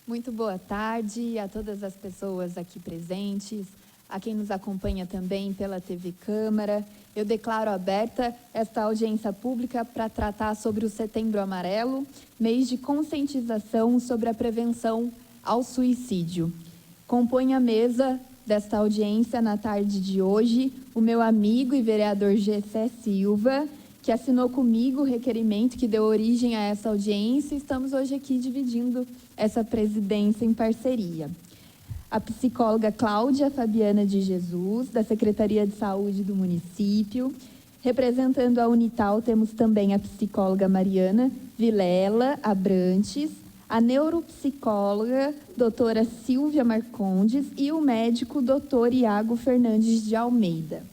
Muito boa tarde a todas as pessoas aqui presentes, a quem nos acompanha também pela TV Câmara. Eu declaro aberta esta audiência pública para tratar sobre o Setembro Amarelo, mês de conscientização sobre a prevenção ao suicídio. Compõe a mesa desta audiência na tarde de hoje o meu amigo e vereador Gessé Silva, que assinou comigo o requerimento que deu origem a essa audiência, e estamos hoje aqui dividindo essa presidência em parceria. A psicóloga Cláudia Fabiana de Jesus, da Secretaria de Saúde do município. Representando a Unital, temos também a psicóloga Mariana Vilela Abrantes, a neuropsicóloga doutora Silvia Marcondes e o médico doutor Iago Fernandes de Almeida.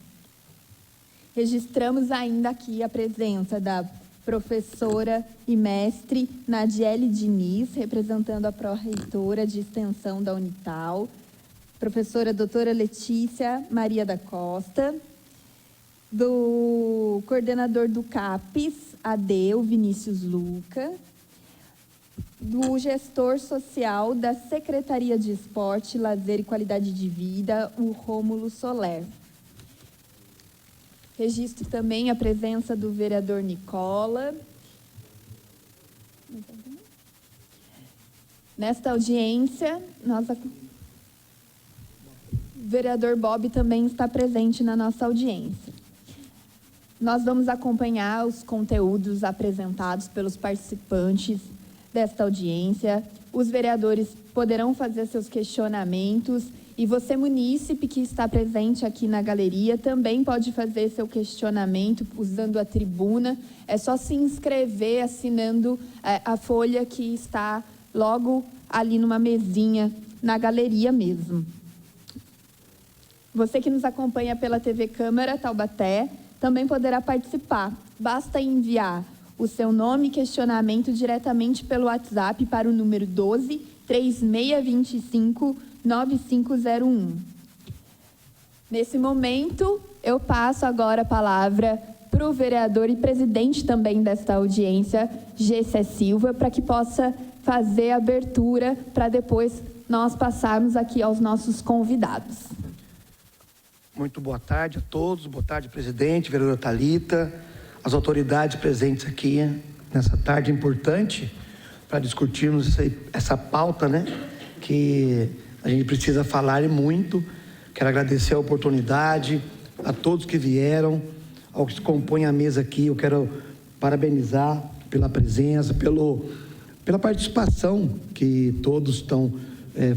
Registramos ainda aqui a presença da professora e mestre Nadiele Diniz, representando a pró-reitora de extensão da Unital, professora doutora Letícia Maria da Costa, do coordenador do CAPES, AD, o Vinícius Luca, do gestor social da Secretaria de Esporte, Lazer e Qualidade de Vida, o Rômulo Soler. Registro também a presença do vereador Nicola. Nesta audiência, o vereador Bob também está presente na nossa audiência. Nós vamos acompanhar os conteúdos apresentados pelos participantes desta audiência. Os vereadores poderão fazer seus questionamentos. E você, munícipe, que está presente aqui na galeria, também pode fazer seu questionamento usando a tribuna. É só se inscrever assinando a folha que está logo ali numa mesinha, na galeria mesmo. Você que nos acompanha pela TV Câmara Taubaté também poderá participar. Basta enviar o seu nome e questionamento diretamente pelo WhatsApp para o número 12 3625 9501. Nesse momento, eu passo agora a palavra para o vereador e presidente também desta audiência, Gessé Silva, para que possa fazer a abertura, para depois nós passarmos aqui aos nossos convidados. Muito boa tarde a todos, boa tarde, presidente, vereadora Thalita, as autoridades presentes aqui nessa tarde importante para discutirmos essa pauta, né, que a gente precisa falar e muito. Quero agradecer a oportunidade, a todos que vieram, ao que compõe a mesa aqui. Eu quero parabenizar pela presença, pela participação que todos estão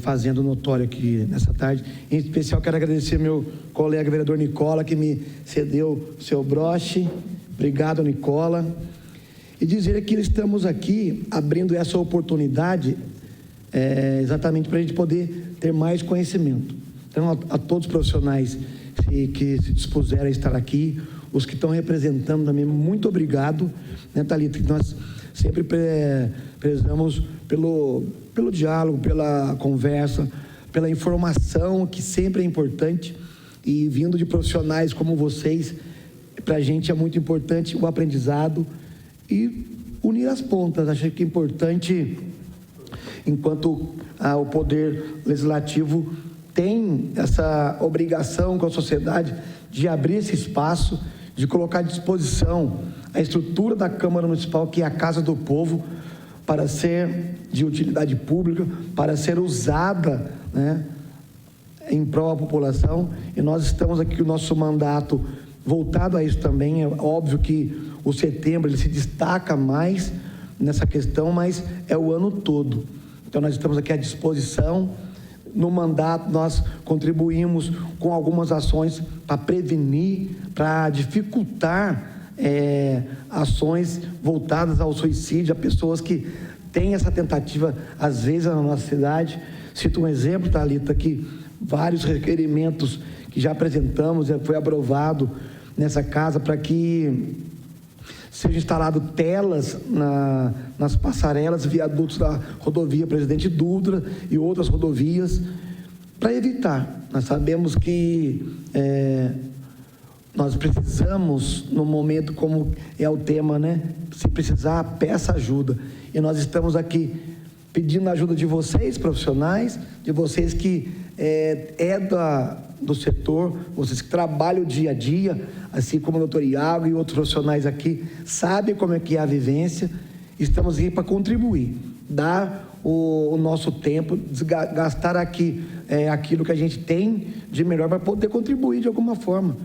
fazendo notório aqui nessa tarde. Em especial, quero agradecer meu colega vereador Nicola, que me cedeu o seu broche. Obrigado, Nicola. E dizer que estamos aqui abrindo essa oportunidade exatamente para a gente poder ter mais conhecimento. Então, a todos os profissionais que se dispuseram a estar aqui, os que estão representando também, muito obrigado, né, Thalita? Nós sempre prezamos pelo diálogo, pela conversa, pela informação, que sempre é importante, e vindo de profissionais como vocês, para a gente é muito importante o aprendizado e unir as pontas. Acho que é importante, enquanto o Poder Legislativo tem essa obrigação com a sociedade de abrir esse espaço, de colocar à disposição a estrutura da Câmara Municipal, que é a Casa do Povo, para ser de utilidade pública, para ser usada, né, em prol da população. E nós estamos aqui, o nosso mandato voltado a isso também. É óbvio que o setembro ele se destaca mais nessa questão, mas é o ano todo. Então nós estamos aqui à disposição. No mandato nós contribuímos com algumas ações para prevenir, para dificultar ações voltadas ao suicídio, a pessoas que tem essa tentativa, às vezes, na nossa cidade. Cito um exemplo, Thalita, que vários requerimentos que já apresentamos, já foi aprovado nessa casa para que sejam instaladas telas nas passarelas, viadutos da rodovia Presidente Dutra e outras rodovias, para evitar. Nós sabemos que nós precisamos, no momento como é o tema, né? Se precisar, peça ajuda. E nós estamos aqui pedindo a ajuda de vocês, profissionais, de vocês que do setor, vocês que trabalham o dia a dia, assim como o doutor Iago e outros profissionais aqui, sabem como é que é a vivência. Estamos aqui para contribuir, dar o nosso tempo, gastar aqui aquilo que a gente tem de melhor para poder contribuir de alguma forma.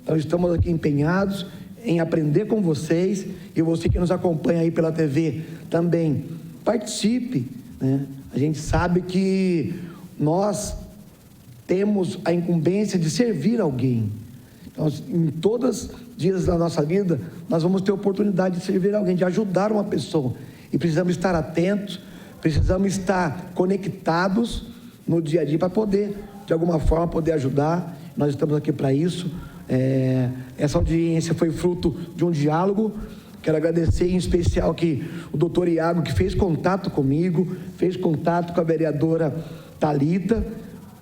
Então, estamos aqui empenhados em aprender com vocês, e você que nos acompanha aí pela TV também, participe, né? A gente sabe que nós temos a incumbência de servir alguém. Então, em todos os dias da nossa vida, nós vamos ter oportunidade de servir alguém, de ajudar uma pessoa. E precisamos estar atentos, precisamos estar conectados no dia a dia para poder, de alguma forma, poder ajudar. Nós estamos aqui para isso. Essa audiência foi fruto de um diálogo. Quero agradecer em especial aqui o doutor Iago, que fez contato comigo, fez contato com a vereadora Thalita,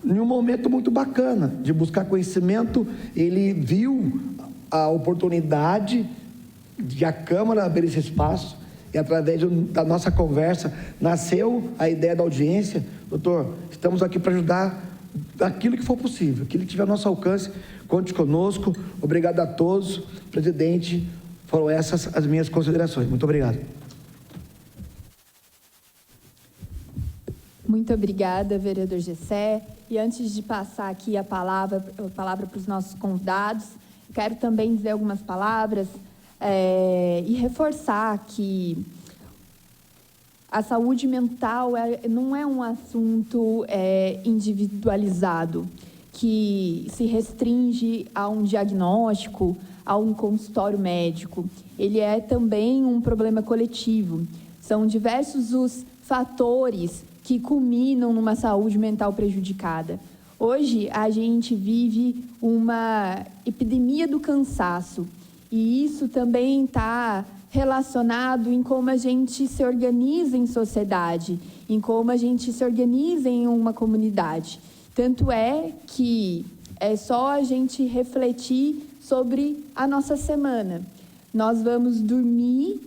em um momento muito bacana de buscar conhecimento. Ele viu a oportunidade de a Câmara abrir esse espaço, e através da nossa conversa nasceu a ideia da audiência. Doutor, estamos aqui para ajudar daquilo que for possível, aquilo que tiver ao nosso alcance, conte conosco. Obrigado a todos. Presidente, foram essas as minhas considerações. Muito obrigado. Muito obrigada, vereador Gessé. E antes de passar aqui a palavra para os nossos convidados, quero também dizer algumas palavras e reforçar que a saúde mental não é um assunto individualizado, que se restringe a um diagnóstico, a um consultório médico. Ele é também um problema coletivo. São diversos os fatores que culminam numa saúde mental prejudicada. Hoje, a gente vive uma epidemia do cansaço, e isso também está relacionado em como a gente se organiza em sociedade, em como a gente se organiza em uma comunidade. Tanto é que é só a gente refletir sobre a nossa semana. Nós vamos dormir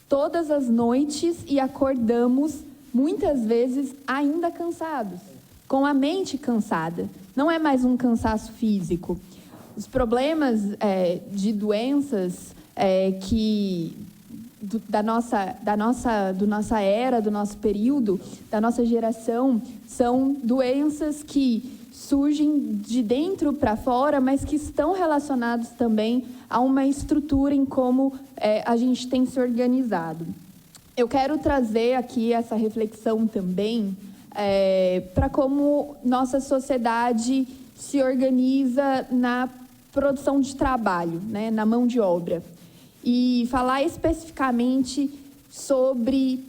todas as noites e acordamos muitas vezes ainda cansados, com a mente cansada. Não é mais um cansaço físico. Os problemas de doenças da nossa era, do nosso período, da nossa geração, são doenças que surgem de dentro para fora, mas que estão relacionados também a uma estrutura em como a gente tem se organizado. Eu quero trazer aqui essa reflexão também para como nossa sociedade se organiza na produção de trabalho, né, na mão de obra. E falar especificamente sobre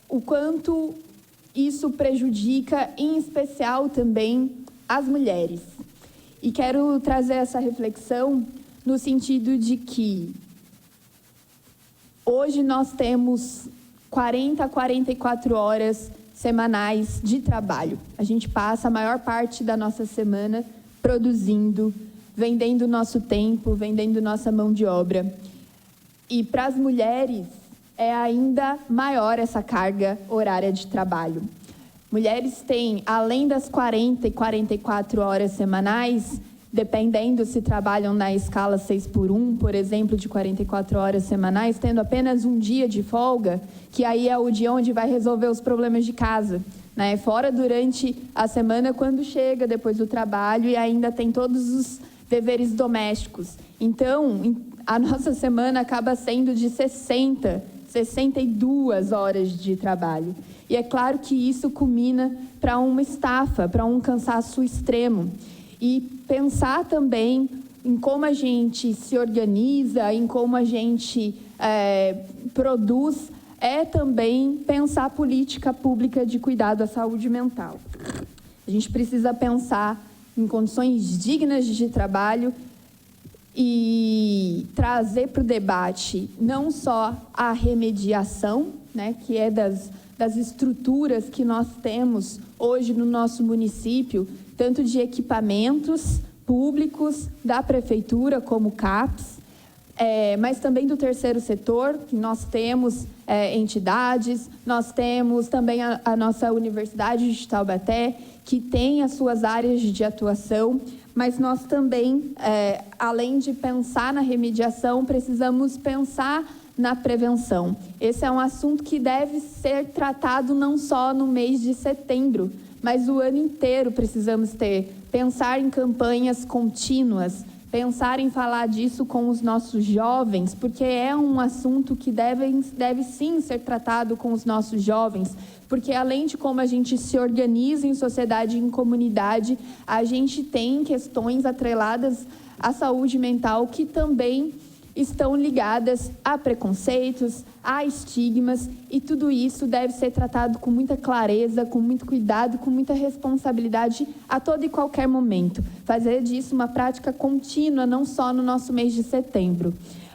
o quanto isso prejudica, em especial também, as mulheres. E quero trazer essa reflexão no sentido de que hoje nós temos 40 a 44 horas semanais de trabalho. A gente passa a maior parte da nossa semana produzindo, vendendo nosso tempo, vendendo nossa mão de obra. E para as mulheres é ainda maior essa carga horária de trabalho. Mulheres têm, além das 40 e 44 horas semanais, dependendo se trabalham na escala 6x1, por exemplo, de 44 horas semanais, tendo apenas um dia de folga, que aí é o dia onde vai resolver os problemas de casa, né? Fora durante a semana, quando chega depois do trabalho e ainda tem todos os deveres domésticos. Então, a nossa semana acaba sendo de 62 horas de trabalho. E é claro que isso culmina para uma estafa, para um cansaço extremo. E pensar também em como a gente se organiza, em como a gente produz, é também pensar a política pública de cuidado à saúde mental. A gente precisa pensar em condições dignas de trabalho e trazer para o debate não só a remediação, né, que é das estruturas que nós temos hoje no nosso município, tanto de equipamentos públicos da prefeitura, como o CAPS, mas também do terceiro setor, que nós temos entidades, nós temos também a nossa Universidade de Taubaté, que tem as suas áreas de atuação, mas nós também, além de pensar na remediação, precisamos pensar na prevenção. Esse é um assunto que deve ser tratado não só no mês de setembro, mas o ano inteiro precisamos pensar em campanhas contínuas, pensar em falar disso com os nossos jovens, porque é um assunto que deve sim ser tratado com os nossos jovens, porque além de como a gente se organiza em sociedade e em comunidade, a gente tem questões atreladas à saúde mental que também estão ligadas a preconceitos, a estigmas, e tudo isso deve ser tratado com muita clareza, com muito cuidado, com muita responsabilidade a todo e qualquer momento. Fazer disso uma prática contínua, não só no nosso mês de setembro.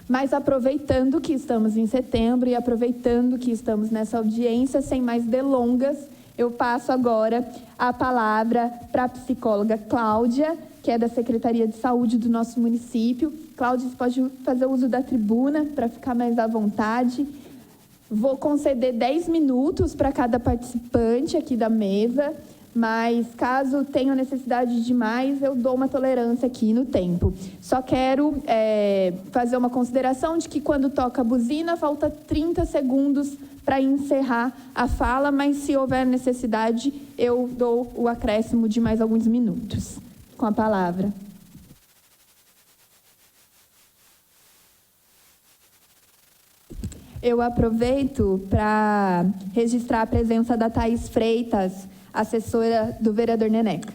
Mas aproveitando que estamos em setembro e aproveitando que estamos nessa audiência, sem mais delongas, eu passo agora a palavra para a psicóloga Cláudia, que é da Secretaria de Saúde do nosso município. Cláudia, você pode fazer uso da tribuna para ficar mais à vontade. Vou conceder 10 minutos para cada participante aqui da mesa, mas caso tenha necessidade de mais, eu dou uma tolerância aqui no tempo. Só quero fazer uma consideração de que quando toca a buzina, falta 30 segundos para encerrar a fala, mas se houver necessidade, eu dou o acréscimo de mais alguns minutos. Com a palavra. Eu aproveito para registrar a presença da Thaís Freitas, assessora do vereador Neneca.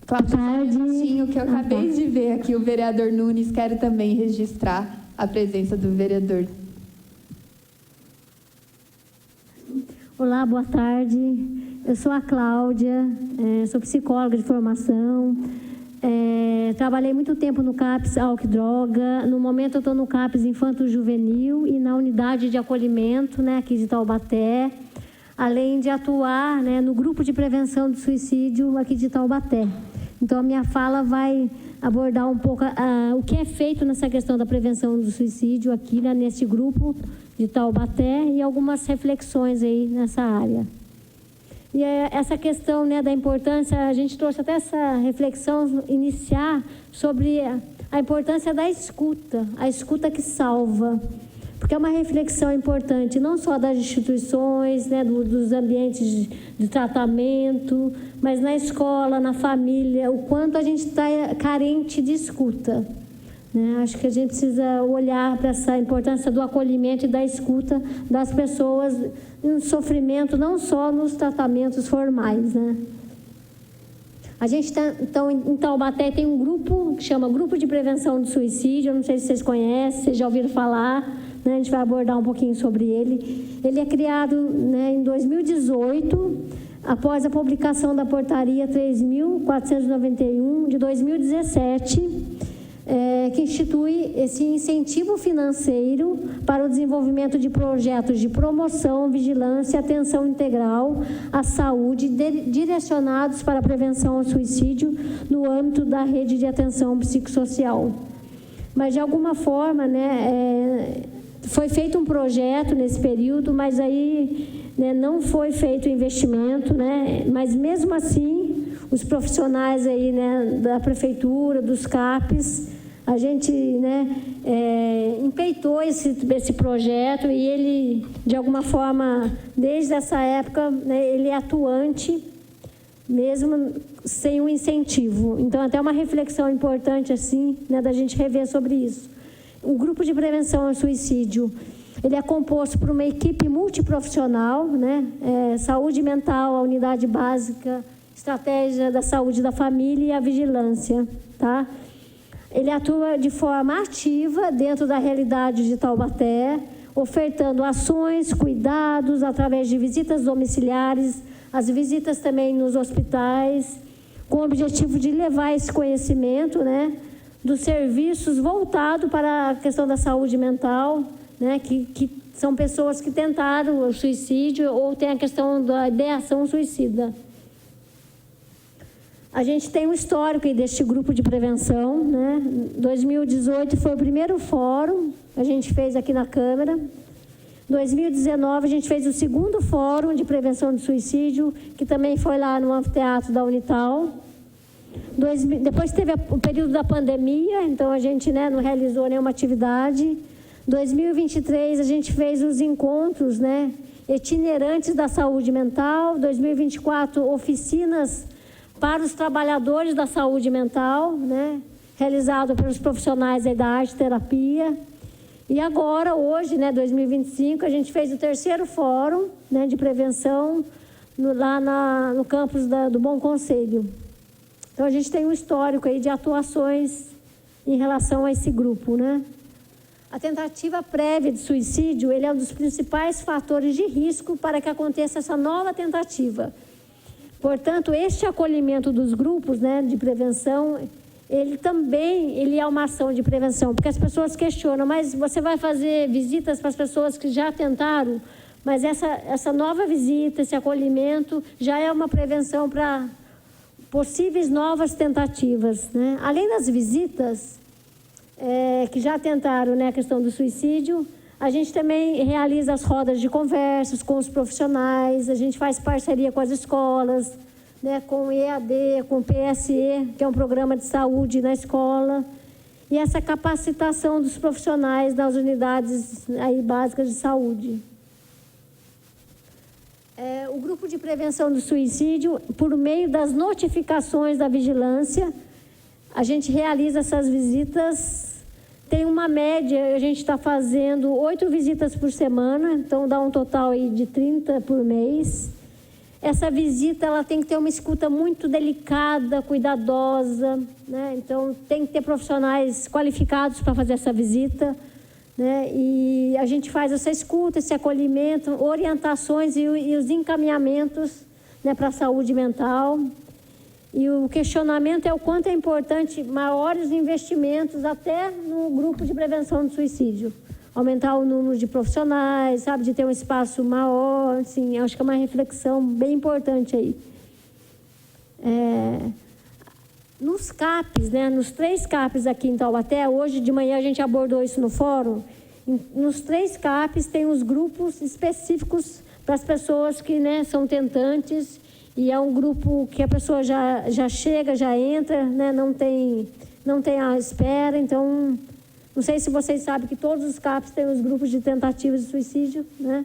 Cláudia, que eu acabei de ver aqui o vereador Nunes, quero também registrar a presença do vereador. Olá, boa tarde. Eu sou a Cláudia, sou psicóloga de formação, trabalhei muito tempo no CAPS Álcool e Droga, no momento eu estou no CAPS Infanto Juvenil e na unidade de acolhimento, né, aqui de Taubaté, além de atuar, né, no grupo de prevenção do suicídio aqui de Taubaté. Então a minha fala vai abordar um pouco o que é feito nessa questão da prevenção do suicídio aqui, né, nesse grupo de Taubaté e algumas reflexões aí nessa área. E essa questão, né, da importância, a gente trouxe até essa reflexão iniciar sobre a importância da escuta, a escuta que salva, porque é uma reflexão importante, não só das instituições, né, dos ambientes de tratamento, mas na escola, na família, o quanto a gente está carente de escuta. Acho que a gente precisa olhar para essa importância do acolhimento e da escuta das pessoas em sofrimento, não só nos tratamentos formais, né? A gente então, em Taubaté tem um grupo que chama Grupo de Prevenção do Suicídio, eu não sei se vocês conhecem, vocês já ouviram falar, né? A gente vai abordar um pouquinho sobre ele. Ele é criado, né, em 2018, após a publicação da Portaria 3.491 de 2017, que institui esse incentivo financeiro para o desenvolvimento de projetos de promoção, vigilância e atenção integral à saúde direcionados para a prevenção ao suicídio no âmbito da rede de atenção psicossocial. Mas, de alguma forma, né, foi feito um projeto nesse período, mas aí, né, não foi feito investimento, né, mas mesmo assim, os profissionais aí, né, da prefeitura, dos CAPs, a gente, né, empreitou esse projeto e ele, de alguma forma, desde essa época, né, ele é atuante, mesmo sem um incentivo. Então, até uma reflexão importante, assim, né, da gente rever sobre isso. O Grupo de Prevenção ao Suicídio, ele é composto por uma equipe multiprofissional, né, saúde mental, a unidade básica, estratégia da saúde da família e a vigilância, tá? Ele atua de forma ativa dentro da realidade de Taubaté, ofertando ações, cuidados através de visitas domiciliares, as visitas também nos hospitais, com o objetivo de levar esse conhecimento, né, dos serviços voltados para a questão da saúde mental, né, que são pessoas que tentaram o suicídio ou tem a questão da ideação suicida. A gente tem um histórico aí deste grupo de prevenção, né? 2018 foi o primeiro fórum que a gente fez aqui na Câmara. 2019 a gente fez o segundo fórum de prevenção de suicídio, que também foi lá no anfiteatro da Unital. Depois teve o período da pandemia, então a gente, né, não realizou nenhuma atividade. 2023 a gente fez os encontros, né, itinerantes da saúde mental. 2024 oficinas para os trabalhadores da saúde mental, né, realizado pelos profissionais aí da arte terapia. E agora, hoje, né, 2025, a gente fez o terceiro fórum, né, de prevenção lá no campus do Bom Conselho. Então, a gente tem um histórico aí de atuações em relação a esse grupo, né? A tentativa prévia de suicídio, ele é um dos principais fatores de risco para que aconteça essa nova tentativa. Portanto, este acolhimento dos grupos, né, de prevenção, ele é uma ação de prevenção, porque as pessoas questionam, mas você vai fazer visitas para as pessoas que já tentaram, mas essa nova visita, esse acolhimento, já é uma prevenção para possíveis novas tentativas, né? Além das visitas, que já tentaram, né, a questão do suicídio, a gente também realiza as rodas de conversas com os profissionais, a gente faz parceria com as escolas, né, com o EAD, com o PSE, que é um programa de saúde na escola, e essa capacitação dos profissionais das unidades aí básicas de saúde. O grupo de prevenção do suicídio, por meio das notificações da vigilância, a gente realiza essas visitas. Tem uma média, a gente está fazendo 8 visitas por semana, então dá um total aí de 30 por mês. Essa visita, ela tem que ter uma escuta muito delicada, cuidadosa, né? Então tem que ter profissionais qualificados para fazer essa visita, né? E a gente faz essa escuta, esse acolhimento, orientações e os encaminhamentos, né, para a saúde mental. E o questionamento é o quanto é importante maiores investimentos até no grupo de prevenção do suicídio. Aumentar o número de profissionais, sabe, de ter um espaço maior, assim, acho que é uma reflexão bem importante aí. Nos CAPs, né, nos 3 CAPs aqui em Taubaté, hoje de manhã a gente abordou isso no fórum, nos 3 CAPs tem os grupos específicos para as pessoas que, né, são tentantes. E é um grupo que a pessoa já chega, já entra, né? Não tem a espera. Então, não sei se vocês sabem que todos os CAPs têm os grupos de tentativas de suicídio, né?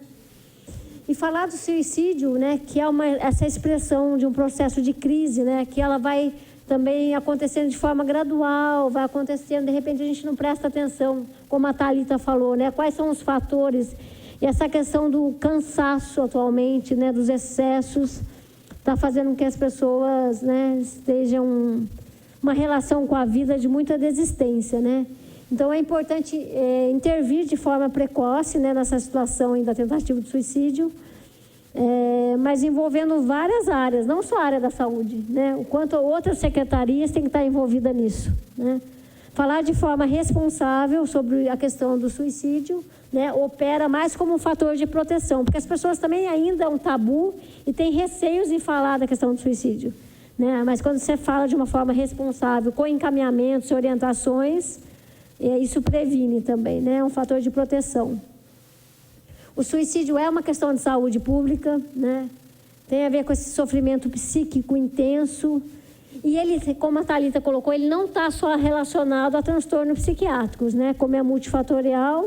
E falar do suicídio, né, que é essa expressão de um processo de crise, né, que ela vai também acontecendo de forma gradual, vai acontecendo, de repente a gente não presta atenção, como a Thalita falou, né? Quais são os fatores? E essa questão do cansaço atualmente, né, dos excessos, está fazendo com que as pessoas, né, estejam uma relação com a vida de muita desistência, né? Então é importante intervir de forma precoce, né, nessa situação da tentativa de suicídio, mas envolvendo várias áreas, não só a área da saúde, né? O quanto outras secretarias têm que estar envolvidas nisso, né? Falar de forma responsável sobre a questão do suicídio, né, opera mais como um fator de proteção, porque as pessoas também ainda é um tabu e têm receios em falar da questão do suicídio, né? Mas quando você fala de uma forma responsável, com encaminhamentos e orientações, isso previne também, né? É um fator de proteção. O suicídio é uma questão de saúde pública, né? Tem a ver com esse sofrimento psíquico intenso. E ele, como a Thalita colocou, ele não está só relacionado a transtornos psiquiátricos, né? Como é multifatorial,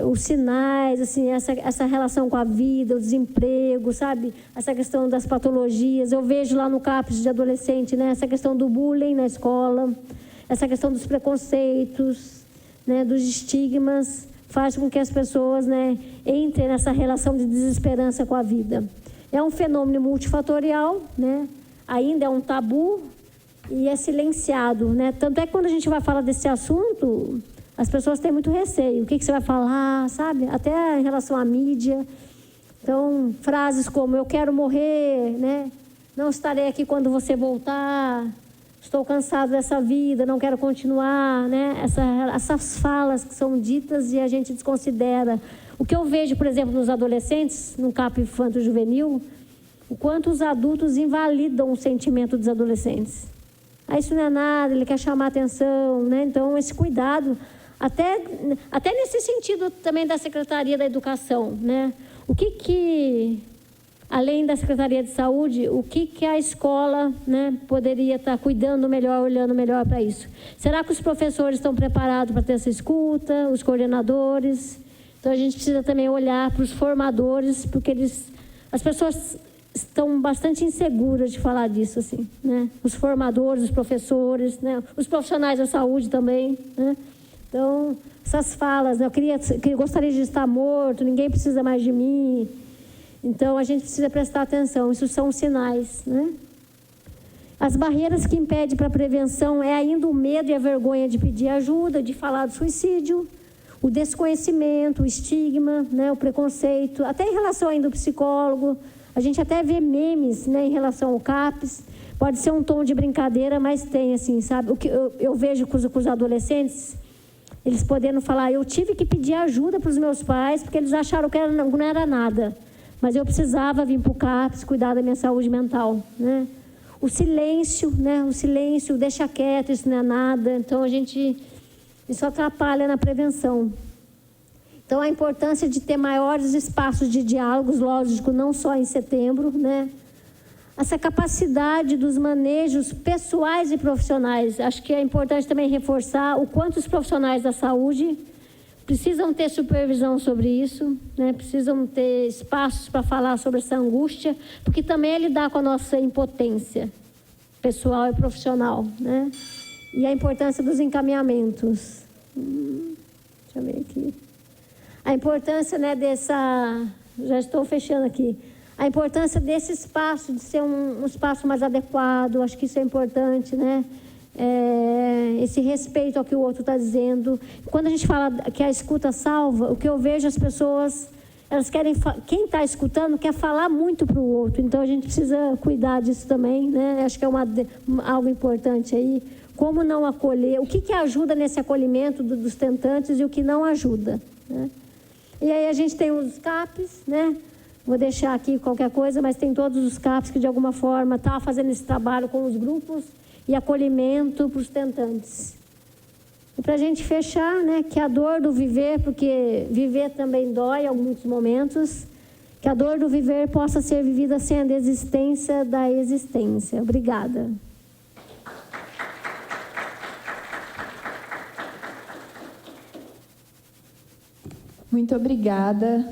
os sinais, assim, essa relação com a vida, o desemprego, sabe? Essa questão das patologias. Eu vejo lá no CAPS de adolescente, né? Essa questão do bullying na escola, essa questão dos preconceitos, né? Dos estigmas, faz com que as pessoas, né, entrem nessa relação de desesperança com a vida. É um fenômeno multifatorial, né? Ainda é um tabu e é silenciado, né? Tanto é que quando a gente vai falar desse assunto, as pessoas têm muito receio. O que você vai falar, sabe? Até em relação à mídia. Então, frases como, eu quero morrer, né? Não estarei aqui quando você voltar, estou cansado dessa vida, não quero continuar, né? Essas falas que são ditas e a gente desconsidera. O que eu vejo, por exemplo, nos adolescentes, no CAP infanto-juvenil, o quanto os adultos invalidam o sentimento dos adolescentes. Ah, isso não é nada, ele quer chamar atenção, né? Então, esse cuidado, até nesse sentido também da Secretaria da Educação, né? O que além da Secretaria de Saúde, o que a escola, né, poderia estar cuidando melhor, olhando melhor para isso? Será que os professores estão preparados para ter essa escuta, os coordenadores? Então, a gente precisa também olhar para os formadores, porque as pessoas estão bastante inseguras de falar disso, assim, né? Os formadores, os professores, né? Os profissionais da saúde também, né? Então, essas falas, né? Eu gostaria de estar morto, ninguém precisa mais de mim. Então, a gente precisa prestar atenção, isso são sinais, né? As barreiras que impedem para a prevenção é ainda o medo e a vergonha de pedir ajuda, de falar do suicídio, o desconhecimento, o estigma, né? O preconceito, até em relação ainda ao psicólogo. A gente até vê memes, né, em relação ao CAPS, pode ser um tom de brincadeira, mas tem, assim, sabe? O que eu vejo com os adolescentes, eles podendo falar, eu tive que pedir ajuda para os meus pais, porque eles acharam que não era nada, mas eu precisava vir para o CAPS, cuidar da minha saúde mental, né? O silêncio, né? O silêncio, deixa quieto, isso não é nada, então isso atrapalha na prevenção. Então, a importância de ter maiores espaços de diálogos, lógico, não só em setembro, né? Essa capacidade dos manejos pessoais e profissionais. Acho que é importante também reforçar o quanto os profissionais da saúde precisam ter supervisão sobre isso, né? Precisam ter espaços para falar sobre essa angústia, porque também é lidar com a nossa impotência pessoal e profissional, né? E a importância dos encaminhamentos. Deixa eu ver aqui. A importância, né, já estou fechando aqui, a importância desse espaço, de ser um espaço mais adequado, acho que isso é importante, né? Esse respeito ao que o outro está dizendo. Quando a gente fala que a escuta salva, o que eu vejo as pessoas, elas querem, quem está escutando quer falar muito para o outro, então a gente precisa cuidar disso também, né? Acho que é algo importante aí. Como não acolher, o que ajuda nesse acolhimento dos tentantes e o que não ajuda, né? E aí a gente tem os CAPs, né? Vou deixar aqui qualquer coisa, mas tem todos os CAPs que de alguma forma estão fazendo esse trabalho com os grupos e acolhimento para os tentantes. E para a gente fechar, né? Que a dor do viver, porque viver também dói em alguns momentos, que a dor do viver possa ser vivida sem a desistência da existência. Obrigada. Muito obrigada,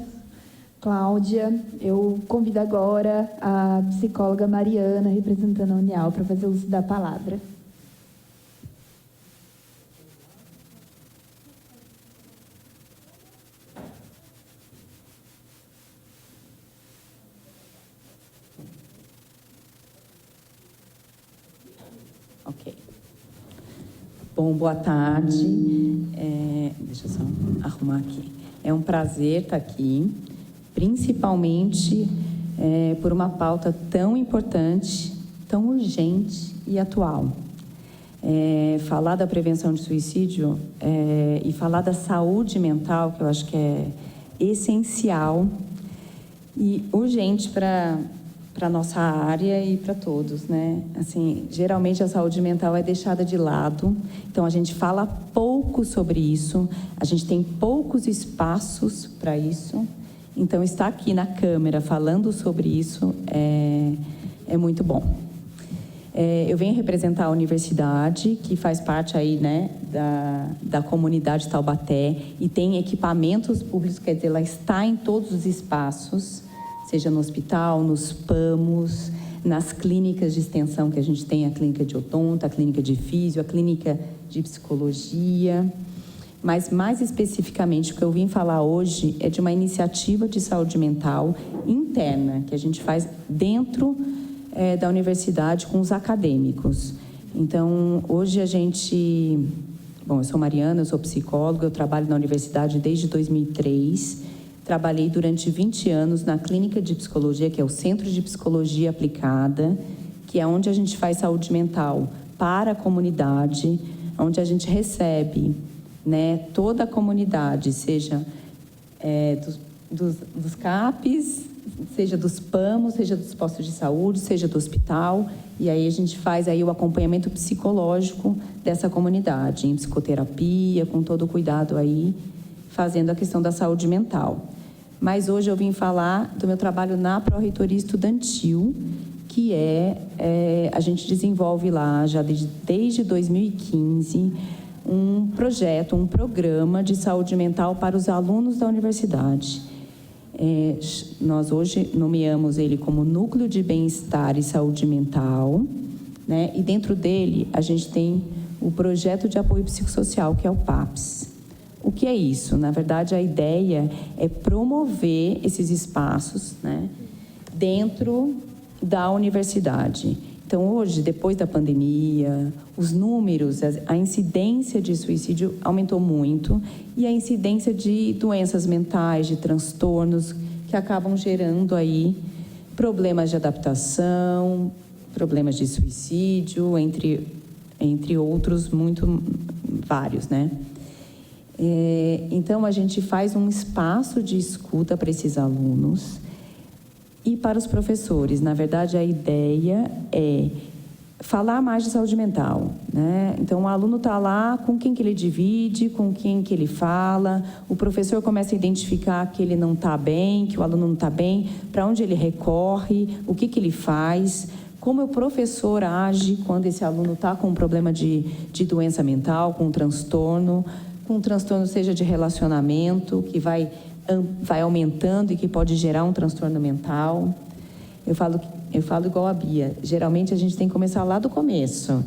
Cláudia. Eu convido agora a psicóloga Mariana, representando a Unial, para fazer uso da palavra. Ok. Bom, boa tarde. Deixa eu só arrumar aqui. É um prazer estar aqui, principalmente por uma pauta tão importante, tão urgente e atual. Falar da prevenção de suicídio e falar da saúde mental, que eu acho que é essencial e urgente para a nossa área e para todos, né? Assim, geralmente a saúde mental é deixada de lado, então a gente fala pouco sobre isso, a gente tem poucos espaços para isso, então estar aqui na Câmara falando sobre isso é muito bom. Eu venho representar a universidade, que faz parte aí, né, da comunidade Taubaté, e tem equipamentos públicos, quer dizer, ela está em todos os espaços, seja no hospital, nos PAMOS, nas clínicas de extensão que a gente tem, a clínica de odonto, a clínica de físio, a clínica de psicologia. Mas, mais especificamente, o que eu vim falar hoje é de uma iniciativa de saúde mental interna, que a gente faz dentro da universidade com os acadêmicos. Então, hoje a gente... Bom, eu sou Mariana, eu sou psicóloga, eu trabalho na universidade desde 2003. Trabalhei durante 20 anos na clínica de psicologia, que é o Centro de Psicologia Aplicada, que é onde a gente faz saúde mental para a comunidade, onde a gente recebe, né, toda a comunidade, seja dos CAPs, seja dos PAMOS, seja dos postos de saúde, seja do hospital, e aí a gente faz aí o acompanhamento psicológico dessa comunidade, em psicoterapia, com todo o cuidado aí, fazendo a questão da saúde mental. Mas hoje eu vim falar do meu trabalho na Pró-Reitoria Estudantil, que a gente desenvolve lá, já desde 2015, um projeto, um programa de saúde mental para os alunos da universidade. Nós hoje nomeamos ele como Núcleo de Bem-Estar e Saúde Mental, né? E dentro dele a gente tem o Projeto de Apoio Psicossocial, que é o PAPS. O que é isso? Na verdade, a ideia é promover esses espaços, né, dentro da universidade. Então, hoje, depois da pandemia, os números, a incidência de suicídio aumentou muito e a incidência de doenças mentais, de transtornos, que acabam gerando aí problemas de adaptação, problemas de suicídio, entre outros, vários, né? Então, a gente faz um espaço de escuta para esses alunos e para os professores. Na verdade, a ideia é falar mais de saúde mental, né? Então, o aluno está lá, com quem que ele divide, com quem que ele fala, o professor começa a identificar que ele não está bem, que o aluno não está bem, para onde ele recorre, o que ele faz, como o professor age quando esse aluno está com um problema de doença mental, com um transtorno seja de relacionamento, que vai aumentando e que pode gerar um transtorno mental. Eu falo igual a Bia, geralmente a gente tem que começar lá do começo.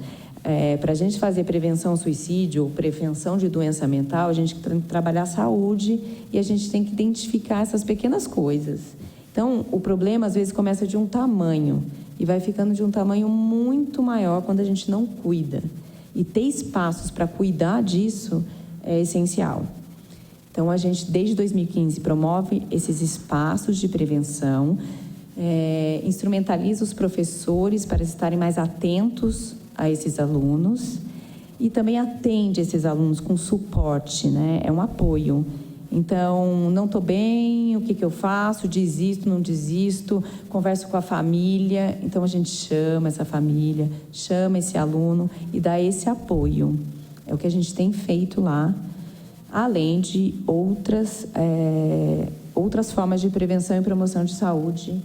Para a gente fazer prevenção ao suicídio ou prevenção de doença mental, a gente tem que trabalhar a saúde e a gente tem que identificar essas pequenas coisas. Então, o problema às vezes começa de um tamanho e vai ficando de um tamanho muito maior quando a gente não cuida. E ter espaços para cuidar disso é essencial. Então, a gente, desde 2015, promove esses espaços de prevenção, instrumentaliza os professores para estarem mais atentos a esses alunos e também atende esses alunos com suporte, né? É um apoio. Então, não estou bem, o que eu faço? Desisto, não desisto? Converso com a família. Então, a gente chama essa família, chama esse aluno e dá esse apoio. É o que a gente tem feito lá, além de outras formas de prevenção e promoção de saúde,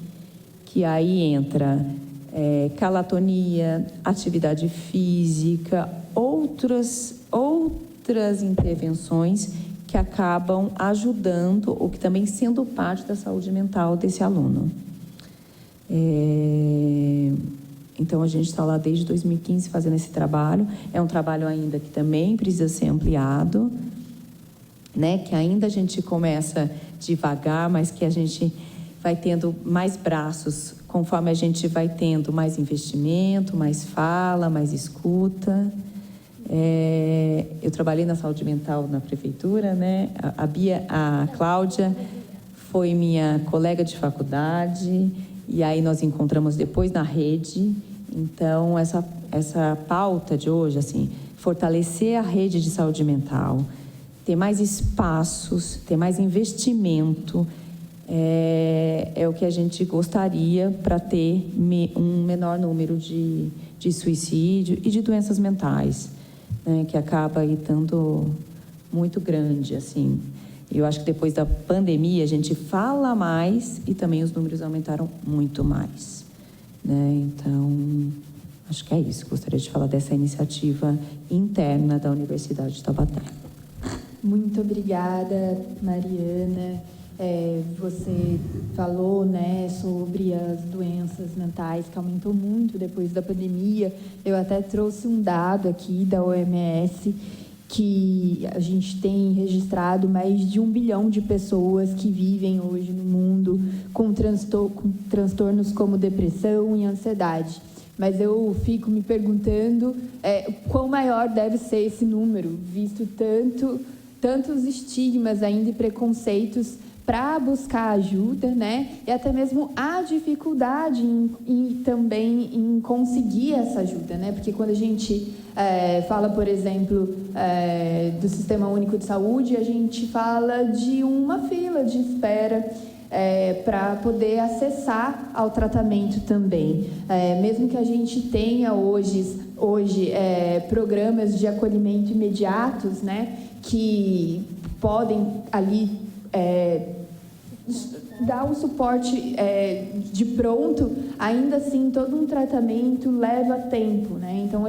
que aí entra calatonia, atividade física, outras intervenções que acabam ajudando ou que também sendo parte da saúde mental desse aluno. Então, a gente está lá desde 2015 fazendo esse trabalho. É um trabalho ainda que também precisa ser ampliado, né? Que ainda a gente começa devagar, mas que a gente vai tendo mais braços conforme a gente vai tendo mais investimento, mais fala, mais escuta. Eu trabalhei na saúde mental na prefeitura, né? A Cláudia foi minha colega de faculdade e aí nós encontramos depois na rede. Então, essa pauta de hoje, assim, fortalecer a rede de saúde mental, ter mais espaços, ter mais investimento, é o que a gente gostaria para ter um menor número de suicídio e de doenças mentais, né, que acaba aí estando muito grande, assim. Eu acho que depois da pandemia a gente fala mais e também os números aumentaram muito mais, né? Então, acho que é isso. Gostaria de falar dessa iniciativa interna da Universidade de Taubaté. Muito obrigada, Mariana. Você falou, né, sobre as doenças mentais que aumentou muito depois da pandemia. Eu até trouxe um dado aqui da OMS que a gente tem registrado mais de 1 bilhão de pessoas que vivem hoje no mundo com transtornos como depressão e ansiedade. mas eu fico me perguntando quão maior deve ser esse número, visto tantos estigmas ainda e preconceitos para buscar ajuda, né? E até mesmo a dificuldade também em conseguir essa ajuda, né? Porque quando a gente fala, por exemplo, do Sistema Único de Saúde, a gente fala de uma fila de espera para poder acessar ao tratamento também. Mesmo que a gente tenha hoje programas de acolhimento imediatos, né? Que podem ali dar um suporte de pronto, ainda assim todo um tratamento leva tempo, né? Então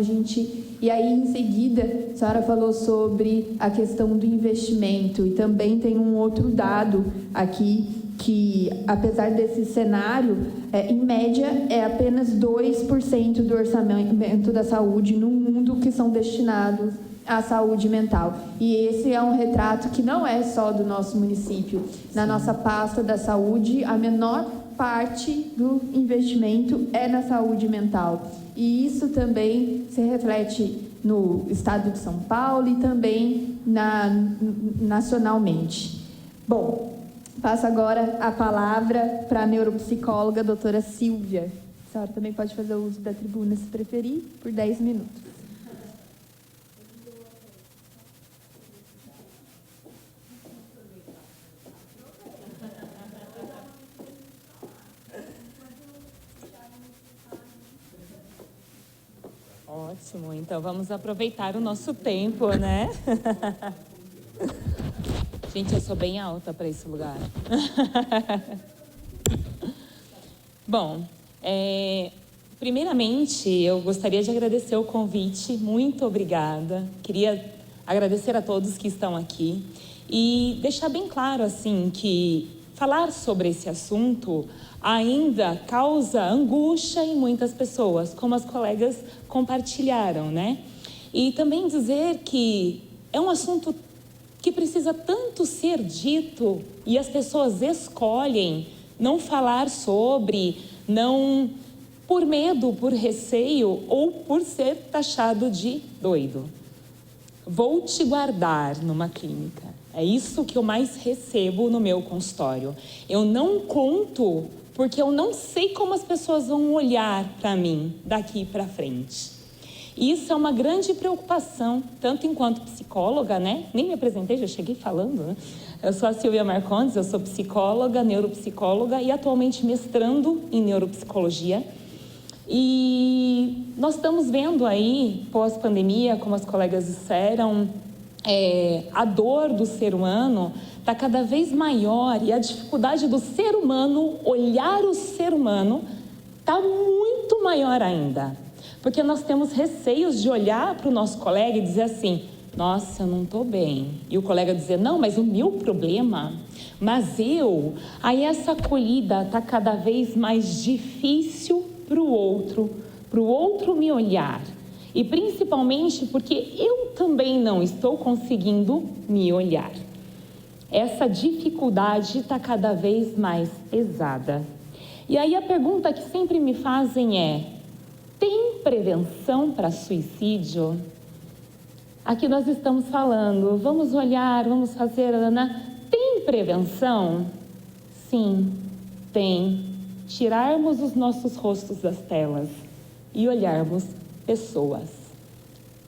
e aí em seguida a senhora falou sobre a questão do investimento, e também tem um outro dado aqui que, apesar desse cenário, em média é apenas 2% do orçamento da saúde no mundo que são destinados à saúde mental. E esse é um retrato que não é só do nosso município. Na nossa pasta da saúde, a menor parte do investimento é na saúde mental. E isso também se reflete no estado de São Paulo e também nacionalmente. Bom, passo agora a palavra para a neuropsicóloga, doutora Silvia. A senhora também pode fazer o uso da tribuna, se preferir, por 10 minutos. Ótimo, então vamos aproveitar o nosso tempo, né? Gente, eu sou bem alta para esse lugar. Bom, primeiramente eu gostaria de agradecer o convite, muito obrigada. Queria agradecer a todos que estão aqui e deixar bem claro assim que falar sobre esse assunto ainda causa angústia em muitas pessoas, como as colegas compartilharam, né? E também dizer que é um assunto que precisa tanto ser dito e as pessoas escolhem não falar sobre, não por medo, por receio ou por ser taxado de doido. Vou te guardar numa clínica. É isso que eu mais recebo no meu consultório. Eu não conto porque eu não sei como as pessoas vão olhar para mim daqui para frente. Isso é uma grande preocupação, tanto enquanto psicóloga, né? Nem me apresentei, já cheguei falando, né? Eu sou a Silvia Marcondes, eu sou psicóloga, neuropsicóloga e atualmente mestrando em neuropsicologia. E nós estamos vendo aí, pós-pandemia, como as colegas disseram, a dor do ser humano está cada vez maior e a dificuldade do ser humano olhar o ser humano está muito maior ainda. Porque nós temos receios de olhar para o nosso colega e dizer assim, nossa, eu não estou bem. E o colega dizer, não, mas o meu problema, mas eu... Aí essa acolhida está cada vez mais difícil para o outro me olhar. E principalmente porque eu também não estou conseguindo me olhar. Essa dificuldade está cada vez mais pesada. E aí a pergunta que sempre me fazem é, tem prevenção para suicídio? Aqui nós estamos falando, vamos olhar, vamos fazer, Ana, tem prevenção? Sim, tem. Tirarmos os nossos rostos das telas e olharmos pessoas.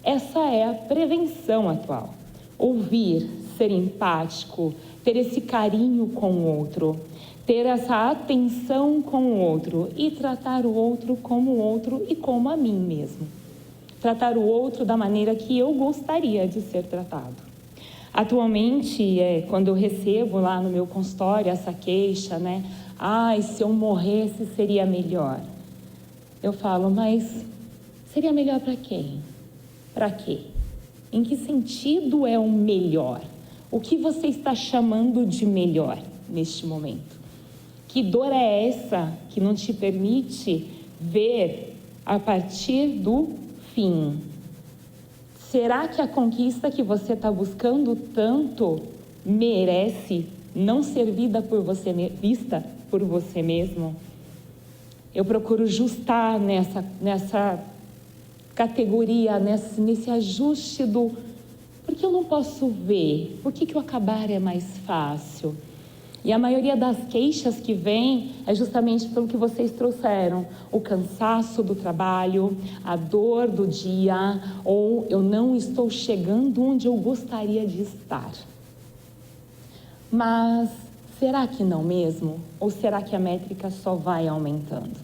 Essa é a prevenção atual. Ouvir, ser empático, ter esse carinho com o outro, ter essa atenção com o outro e tratar o outro como o outro e como a mim mesmo. Tratar o outro da maneira que eu gostaria de ser tratado. Atualmente, quando eu recebo lá no meu consultório essa queixa, né? Ai, se eu morresse seria melhor. Eu falo, mas seria melhor para quem? Para quê? Em que sentido é o melhor? O que você está chamando de melhor neste momento? Que dor é essa que não te permite ver a partir do fim? Será que a conquista que você está buscando tanto merece não ser vista por você mesmo? Eu procuro ajustar nessa categoria, nesse ajuste do... Por que eu não posso ver? Por que o acabar é mais fácil? E a maioria das queixas que vem é justamente pelo que vocês trouxeram. O cansaço do trabalho, a dor do dia, ou eu não estou chegando onde eu gostaria de estar. Mas será que não mesmo? Ou será que a métrica só vai aumentando?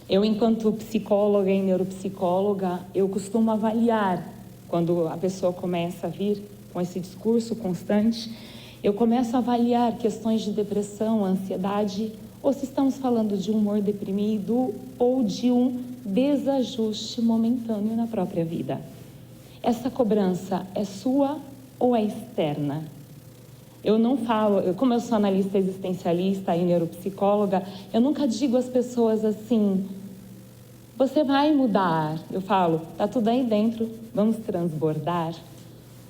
Eu, enquanto psicóloga e neuropsicóloga, eu costumo avaliar, quando a pessoa começa a vir com esse discurso constante, eu começo a avaliar questões de depressão, ansiedade, ou se estamos falando de um humor deprimido ou de um desajuste momentâneo na própria vida. Essa cobrança é sua ou é externa? Eu não falo, como eu sou analista existencialista e neuropsicóloga, eu nunca digo às pessoas assim, você vai mudar. Eu falo, tá tudo aí dentro, vamos transbordar.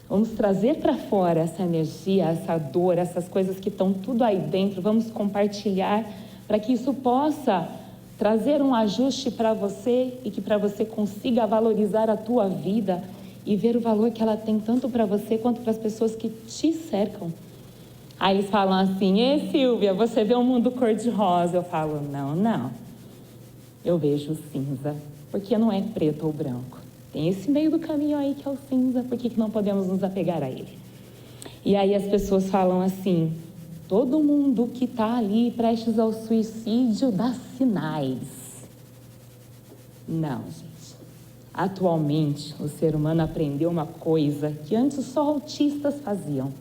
Vamos trazer para fora essa energia, essa dor, essas coisas que estão tudo aí dentro. Vamos compartilhar para que isso possa trazer um ajuste para você e que para você consiga valorizar a tua vida e ver o valor que ela tem tanto para você quanto para as pessoas que te cercam. Aí eles falam assim, Silvia, você vê um mundo cor-de-rosa. Eu falo, não. Eu vejo cinza, porque não é preto ou branco. Tem esse meio do caminho aí que é o cinza, por que não podemos nos apegar a ele? E aí as pessoas falam assim, todo mundo que está ali prestes ao suicídio dá sinais. Não, gente. Atualmente, o ser humano aprendeu uma coisa que antes só autistas faziam.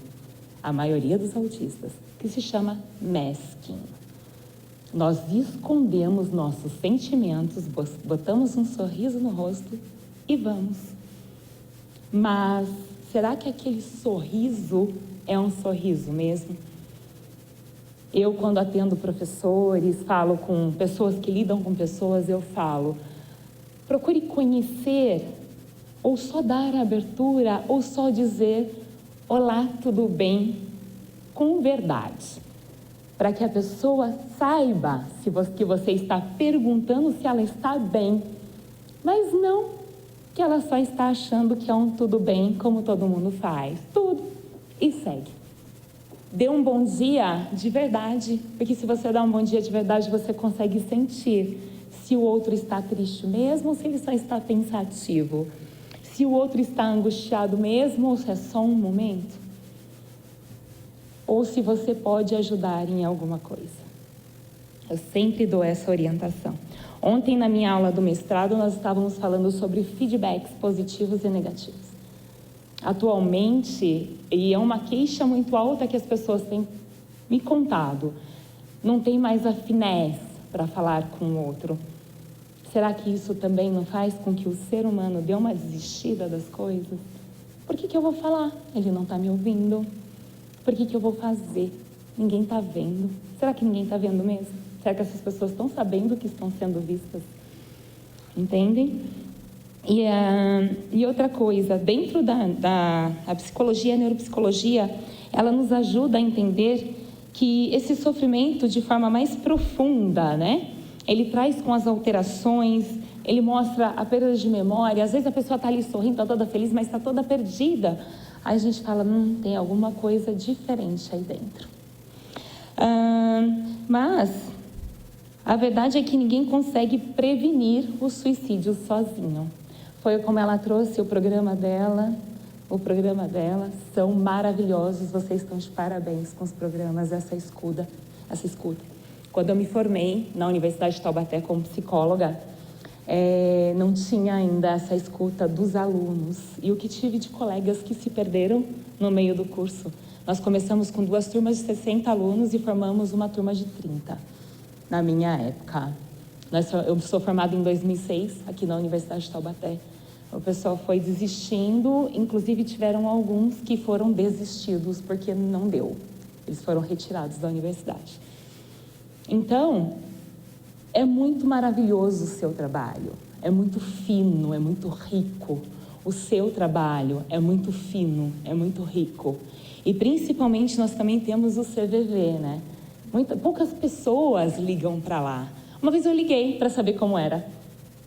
A maioria dos autistas, que se chama masking. Nós escondemos nossos sentimentos, botamos um sorriso no rosto e vamos. Mas será que aquele sorriso é um sorriso mesmo? Eu, quando atendo professores, falo com pessoas que lidam com pessoas, eu falo, procure conhecer, ou só dar abertura, ou só dizer, olá, tudo bem, com verdade. Para que a pessoa saiba que você está perguntando se ela está bem, mas não que ela só está achando que é um tudo bem, como todo mundo faz. Tudo. E segue. Dê um bom dia de verdade, porque se você dá um bom dia de verdade, você consegue sentir se o outro está triste mesmo ou se ele só está pensativo. Se o outro está angustiado mesmo ou se é só um momento. Ou se você pode ajudar em alguma coisa. Eu sempre dou essa orientação. Ontem, na minha aula do mestrado, nós estávamos falando sobre feedbacks positivos e negativos. Atualmente, e é uma queixa muito alta que as pessoas têm me contado, não tem mais a finesse para falar com o outro. Será que isso também não faz com que o ser humano dê uma desistida das coisas? Por que eu vou falar? Ele não está me ouvindo. Por que eu vou fazer? Ninguém está vendo. Será que ninguém está vendo mesmo? Será que essas pessoas estão sabendo que estão sendo vistas? Entendem? E outra coisa, dentro da psicologia, a neuropsicologia, ela nos ajuda a entender que esse sofrimento de forma mais profunda, né? Ele traz com as alterações, ele mostra a perda de memória. Às vezes a pessoa está ali sorrindo, está toda feliz, mas está toda perdida. Aí a gente fala, tem alguma coisa diferente aí dentro. Mas a verdade é que ninguém consegue prevenir o suicídio sozinho. Foi como ela trouxe o programa dela, são maravilhosos, vocês estão de parabéns com os programas, essa escuta. Quando eu me formei na Universidade de Taubaté como psicóloga, não tinha ainda essa escuta dos alunos. E o que tive de colegas que se perderam no meio do curso. Nós começamos com 2 turmas de 60 alunos e formamos uma turma de 30, na minha época. Eu sou formada em 2006, aqui na Universidade de Taubaté. O pessoal foi desistindo, inclusive tiveram alguns que foram desistidos porque não deu. Eles foram retirados da universidade. Então, é muito maravilhoso o seu trabalho, é muito fino, é muito rico. O seu trabalho é muito fino, é muito rico. E principalmente nós também temos o CVV, né? Poucas pessoas ligam para lá. Uma vez eu liguei para saber como era.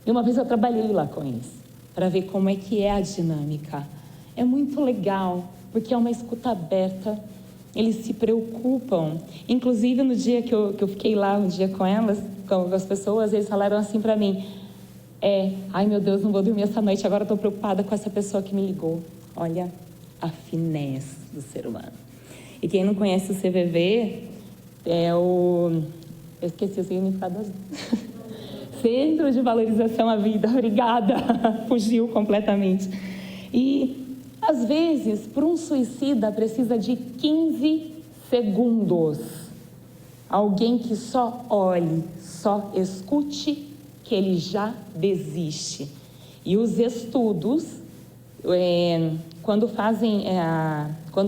E uma vez eu trabalhei lá com eles, para ver como é que é a dinâmica. É muito legal, porque é uma escuta aberta. Eles se preocupam. Inclusive, no dia que eu fiquei lá, um dia com elas, com as pessoas, eles falaram assim para mim, ai meu Deus, não vou dormir essa noite, agora estou preocupada com essa pessoa que me ligou. Olha a finesse do ser humano. E quem não conhece o CVV, eu esqueci o significado. Centro de Valorização à Vida, obrigada, fugiu completamente. E, às vezes, para um suicida, precisa de 15 segundos. Alguém que só olhe, só escute, que ele já desiste. E os estudos, quando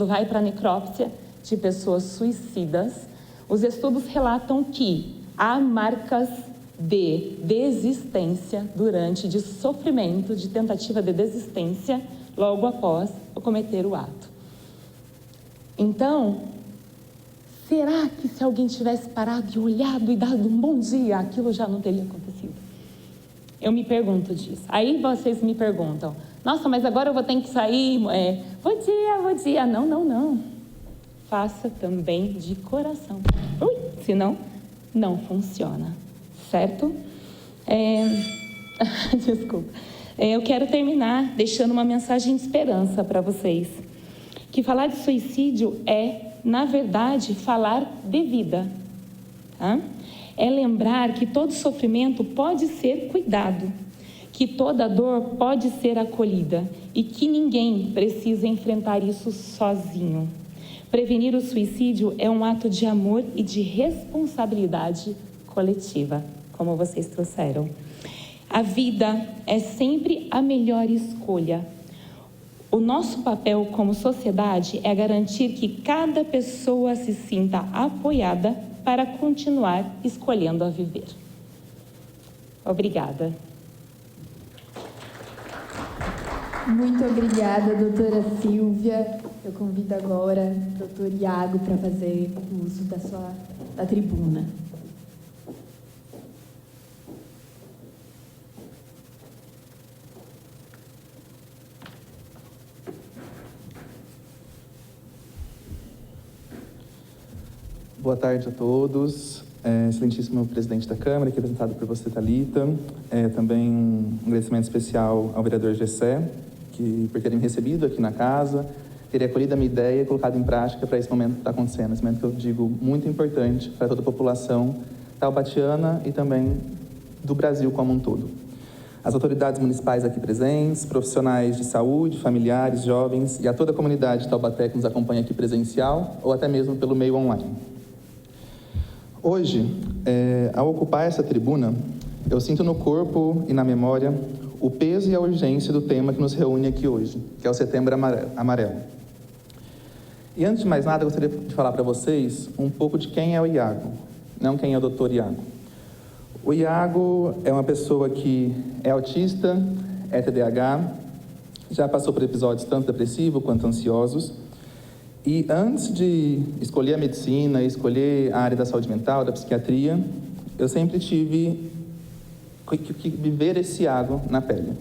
vai para a necrópsia de pessoas suicidas, os estudos relatam que há marcas de desistência de sofrimento, de tentativa de desistência, logo após cometer o ato. Então, será que se alguém tivesse parado e olhado e dado um bom dia, aquilo já não teria acontecido? Eu me pergunto disso. Aí vocês me perguntam, nossa, mas agora eu vou ter que sair, bom dia. Não. Faça também de coração. Senão, não funciona. Certo? Desculpa. Eu quero terminar deixando uma mensagem de esperança para vocês. Que falar de suicídio é, na verdade, falar de vida. Tá? É lembrar que todo sofrimento pode ser cuidado, que toda dor pode ser acolhida e que ninguém precisa enfrentar isso sozinho. Prevenir o suicídio é um ato de amor e de responsabilidade coletiva, como vocês trouxeram. A vida é sempre a melhor escolha. O nosso papel como sociedade é garantir que cada pessoa se sinta apoiada para continuar escolhendo a viver. Obrigada. Muito obrigada, doutora Silvia. Eu convido agora o doutor Iago para fazer uso da tribuna. Boa tarde a todos. Excelentíssimo presidente da Câmara, aqui apresentado por você, Thalita. Também um agradecimento especial ao vereador Gessé, por terem me recebido aqui na casa, terem acolhido a minha ideia e colocado em prática para esse momento que está acontecendo. Esse momento que eu digo muito importante para toda a população taubatiana e também do Brasil como um todo. As autoridades municipais aqui presentes, profissionais de saúde, familiares, jovens e a toda a comunidade de Taubaté que nos acompanha aqui presencial ou até mesmo pelo meio online. Hoje, ao ocupar essa tribuna, eu sinto no corpo e na memória o peso e a urgência do tema que nos reúne aqui hoje, que é o Setembro Amarelo. E antes de mais nada, eu gostaria de falar para vocês um pouco de quem é o Iago, não quem é o doutor Iago. O Iago é uma pessoa que é autista, é TDAH, já passou por episódios tanto depressivos quanto ansiosos, e antes de escolher a medicina, escolher a área da saúde mental, da psiquiatria, eu sempre tive que viver esse Iago na pele.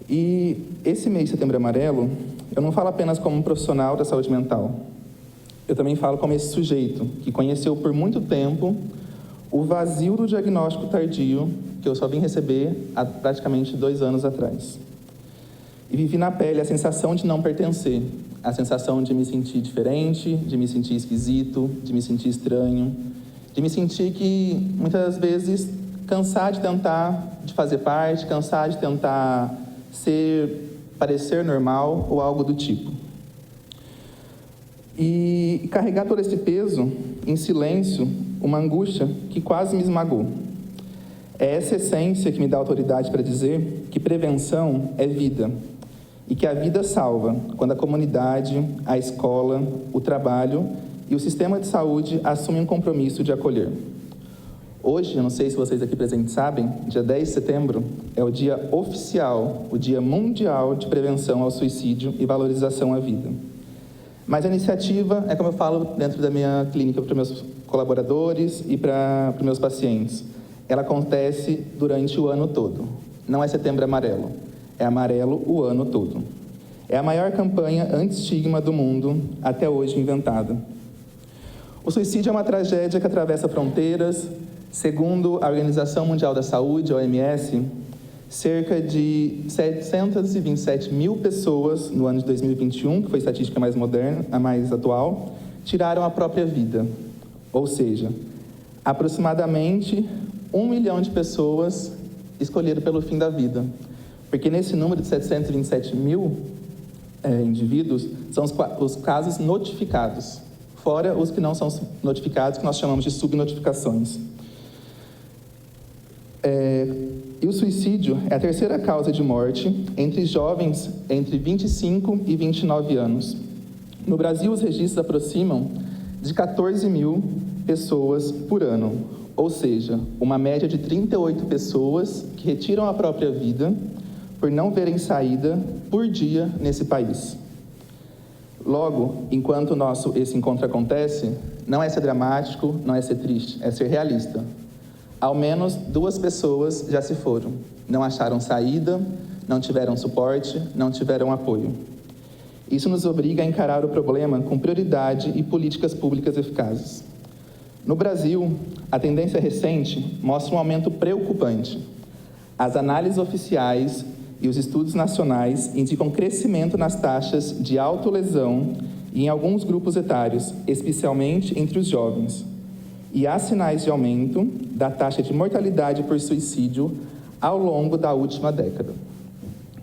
E esse mês de Setembro Amarelo, eu não falo apenas como um profissional da saúde mental, eu também falo como esse sujeito que conheceu por muito tempo o vazio do diagnóstico tardio que eu só vim receber há praticamente 2 anos atrás. E vivi na pele a sensação de não pertencer, a sensação de me sentir diferente, de me sentir esquisito, de me sentir estranho, de me sentir que, muitas vezes, cansar de fazer parte, cansar de tentar parecer normal ou algo do tipo. E carregar todo esse peso, em silêncio, uma angústia que quase me esmagou. É essa essência que me dá autoridade para dizer que prevenção é vida e que a vida salva quando a comunidade, a escola, o trabalho e o sistema de saúde assumem um compromisso de acolher. Hoje, eu não sei se vocês aqui presentes sabem, dia 10 de setembro é o dia oficial, o Dia Mundial de Prevenção ao Suicídio e Valorização à Vida. Mas a iniciativa é como eu falo dentro da minha clínica para os meus colaboradores e para os meus pacientes. ela acontece durante o ano todo. Não é Setembro Amarelo, é amarelo o ano todo. É a maior campanha anti-estigma do mundo até hoje inventada. O suicídio é uma tragédia que atravessa fronteiras. Segundo a Organização Mundial da Saúde, a OMS, cerca de 727 mil pessoas no ano de 2021, que foi a estatística mais moderna, a mais atual, tiraram a própria vida. Ou seja, aproximadamente 1 milhão de pessoas escolheram pelo fim da vida. Porque nesse número de 727 mil indivíduos, são os casos notificados, fora os que não são notificados, que nós chamamos de subnotificações. E o suicídio é a terceira causa de morte entre jovens entre 25 e 29 anos. No Brasil, os registros aproximam de 14 mil pessoas por ano, ou seja, uma média de 38 pessoas que retiram a própria vida por não verem saída por dia nesse país. Logo, enquanto esse encontro acontece, não é ser dramático, não é ser triste, é ser realista. Ao menos 2 pessoas já se foram, não acharam saída, não tiveram suporte, não tiveram apoio. Isso nos obriga a encarar o problema com prioridade e políticas públicas eficazes. No Brasil, a tendência recente mostra um aumento preocupante. As análises oficiais e os estudos nacionais indicam crescimento nas taxas de autolesão e em alguns grupos etários, especialmente entre os jovens. E há sinais de aumento da taxa de mortalidade por suicídio ao longo da última década.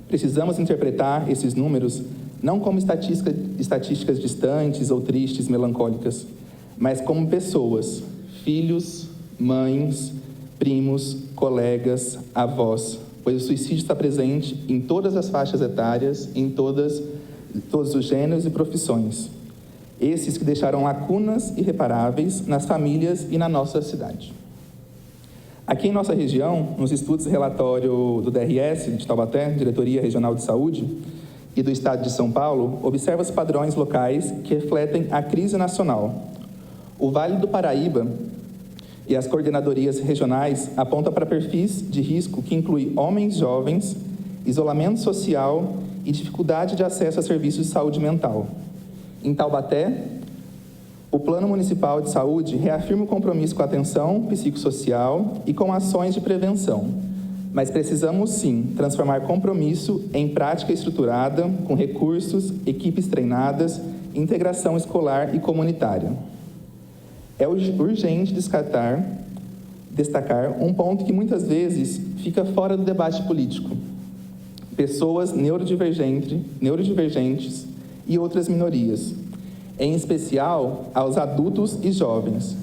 Precisamos interpretar esses números não como estatísticas distantes ou tristes, melancólicas, mas como pessoas, filhos, mães, primos, colegas, avós, pois o suicídio está presente em todas as faixas etárias, em todos os gêneros e profissões. Esses que deixaram lacunas irreparáveis nas famílias e na nossa cidade. Aqui em nossa região, nos estudos e relatório do DRS, de Taubaté, Diretoria Regional de Saúde, e do Estado de São Paulo, observa os padrões locais que refletem a crise nacional. O Vale do Paraíba e as coordenadorias regionais apontam para perfis de risco que incluem homens jovens, isolamento social e dificuldade de acesso a serviços de saúde mental. Em Taubaté, o Plano Municipal de Saúde reafirma o compromisso com a atenção psicossocial e com ações de prevenção, mas precisamos, sim, transformar compromisso em prática estruturada, com recursos, equipes treinadas, integração escolar e comunitária. É urgente destacar um ponto que muitas vezes fica fora do debate político. Pessoas neurodivergentes e outras minorias, em especial aos adultos e jovens,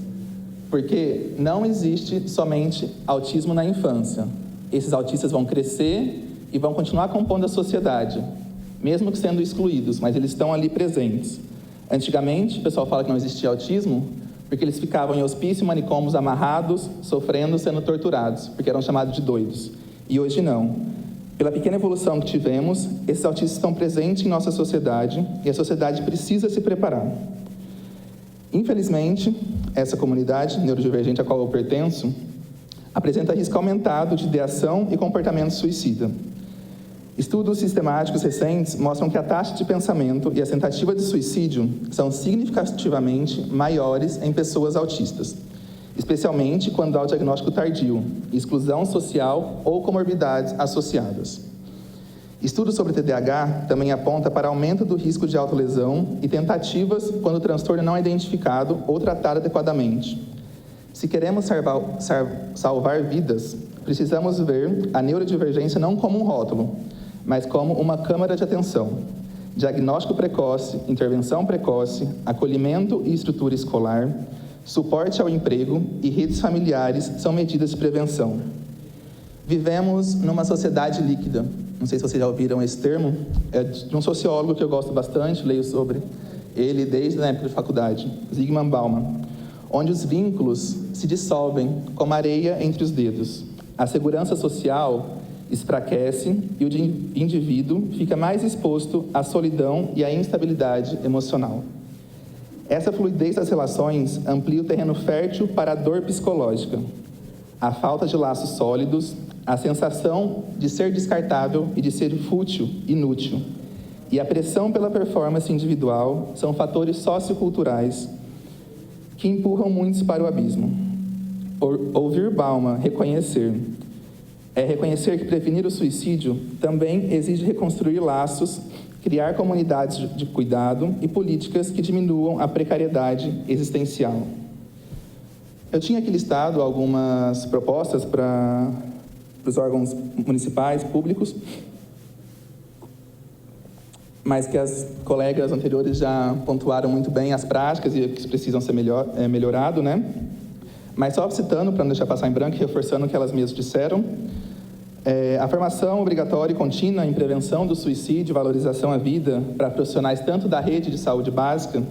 porque não existe somente autismo na infância. Esses autistas vão crescer e vão continuar compondo a sociedade, mesmo que sendo excluídos, mas eles estão ali presentes. Antigamente, o pessoal fala que não existia autismo porque eles ficavam em hospício, manicômios amarrados, sofrendo, sendo torturados, porque eram chamados de doidos. E hoje não. Pela pequena evolução que tivemos, esses autistas estão presentes em nossa sociedade e a sociedade precisa se preparar. Infelizmente, essa comunidade neurodivergente a qual eu pertenço apresenta risco aumentado de ideação e comportamento suicida. Estudos sistemáticos recentes mostram que a taxa de pensamento e as tentativas de suicídio são significativamente maiores em pessoas autistas, especialmente quando há o diagnóstico tardio, exclusão social ou comorbidades associadas. Estudos sobre TDAH também apontam para aumento do risco de autolesão e tentativas quando o transtorno não é identificado ou tratado adequadamente. Se queremos salvar vidas, precisamos ver a neurodivergência não como um rótulo, mas como uma câmara de atenção. Diagnóstico precoce, intervenção precoce, acolhimento e estrutura escolar, suporte ao emprego e redes familiares são medidas de prevenção. Vivemos numa sociedade líquida. Não sei se vocês já ouviram esse termo. É de um sociólogo que eu gosto bastante, leio sobre ele desde a época de faculdade, Zygmunt Bauman, onde os vínculos se dissolvem como areia entre os dedos. A segurança social enfraquece e o indivíduo fica mais exposto à solidão e à instabilidade emocional. Essa fluidez das relações amplia o terreno fértil para a dor psicológica. a falta de laços sólidos, a sensação de ser descartável e de ser fútil, inútil, e a pressão pela performance individual são fatores socioculturais que empurram muitos para o abismo. Ouvir Bauman reconhecer que prevenir o suicídio também exige reconstruir laços, criar comunidades de cuidado e políticas que diminuam a precariedade existencial. Eu tinha aqui listado algumas propostas para os órgãos municipais, públicos, mas que as colegas anteriores já pontuaram muito bem as práticas e que precisam ser melhorado, né? Mas só citando, para não deixar passar em branco e reforçando o que elas mesmas disseram, a formação obrigatória e contínua em prevenção do suicídio e valorização à vida para profissionais tanto da rede de saúde básica,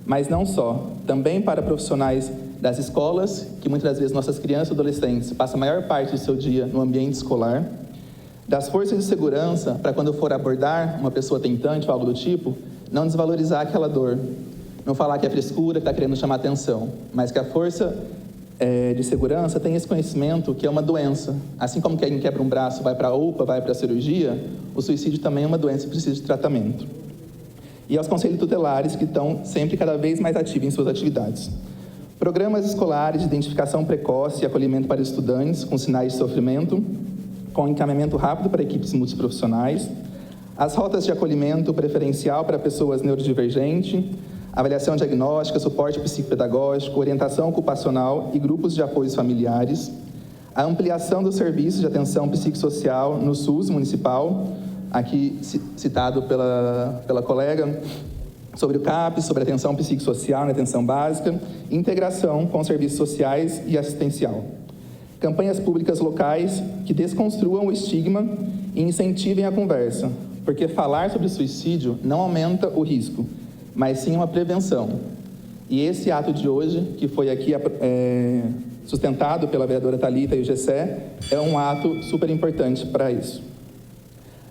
mas não só, também para profissionais das escolas, que muitas das vezes nossas crianças e adolescentes passam a maior parte do seu dia no ambiente escolar, das forças de segurança, para quando for abordar uma pessoa tentante ou algo do tipo, não desvalorizar aquela dor, não falar que é frescura, que está querendo chamar atenção, mas que a força de segurança tem esse conhecimento que é uma doença. Assim como quem quebra um braço vai para a UPA, vai para a cirurgia, o suicídio também é uma doença e precisa de tratamento. E aos conselhos tutelares, que estão sempre cada vez mais ativos em suas atividades. Programas escolares de identificação precoce e acolhimento para estudantes com sinais de sofrimento, com encaminhamento rápido para equipes multiprofissionais, as rotas de acolhimento preferencial para pessoas neurodivergentes, avaliação diagnóstica, suporte psicopedagógico, orientação ocupacional e grupos de apoios familiares, a ampliação dos serviços de atenção psicossocial no SUS municipal, aqui citado pela colega, sobre o CAPS, sobre a atenção psicossocial na atenção básica, integração com serviços sociais e assistencial. Campanhas públicas locais que desconstruam o estigma e incentivem a conversa, porque falar sobre suicídio não aumenta o risco, mas sim uma prevenção. E esse ato de hoje, que foi aqui sustentado pela vereadora Thalita e o GCE, é um ato super importante para isso.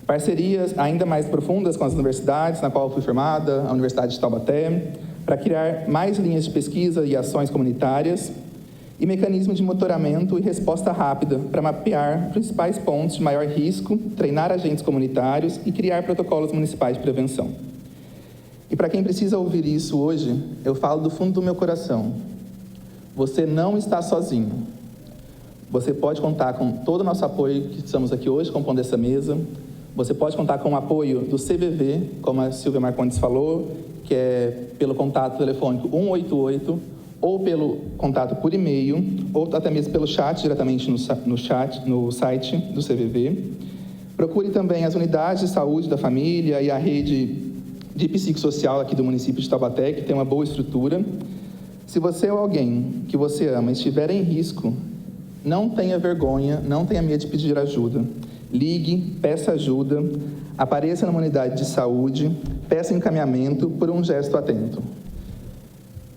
Parcerias ainda mais profundas com as universidades, na qual eu fui formada, a Universidade de Taubaté, para criar mais linhas de pesquisa e ações comunitárias, e mecanismos de monitoramento e resposta rápida para mapear principais pontos de maior risco, treinar agentes comunitários e criar protocolos municipais de prevenção. E para quem precisa ouvir isso hoje, eu falo do fundo do meu coração. Você não está sozinho. Você pode contar com todo o nosso apoio que estamos aqui hoje compondo essa mesa. Você pode contar com o apoio do CVV, como a Silvia Marcondes falou, que é pelo contato telefônico 188, ou pelo contato por e-mail, ou até mesmo pelo chat, diretamente no site do CVV. Procure também as unidades de saúde da família e a rede de psicossocial aqui do município de Taubaté, que tem uma boa estrutura. Se você ou alguém que você ama estiver em risco, não tenha vergonha, não tenha medo de pedir ajuda. Ligue, peça ajuda, apareça numa unidade de saúde, peça encaminhamento por um gesto atento.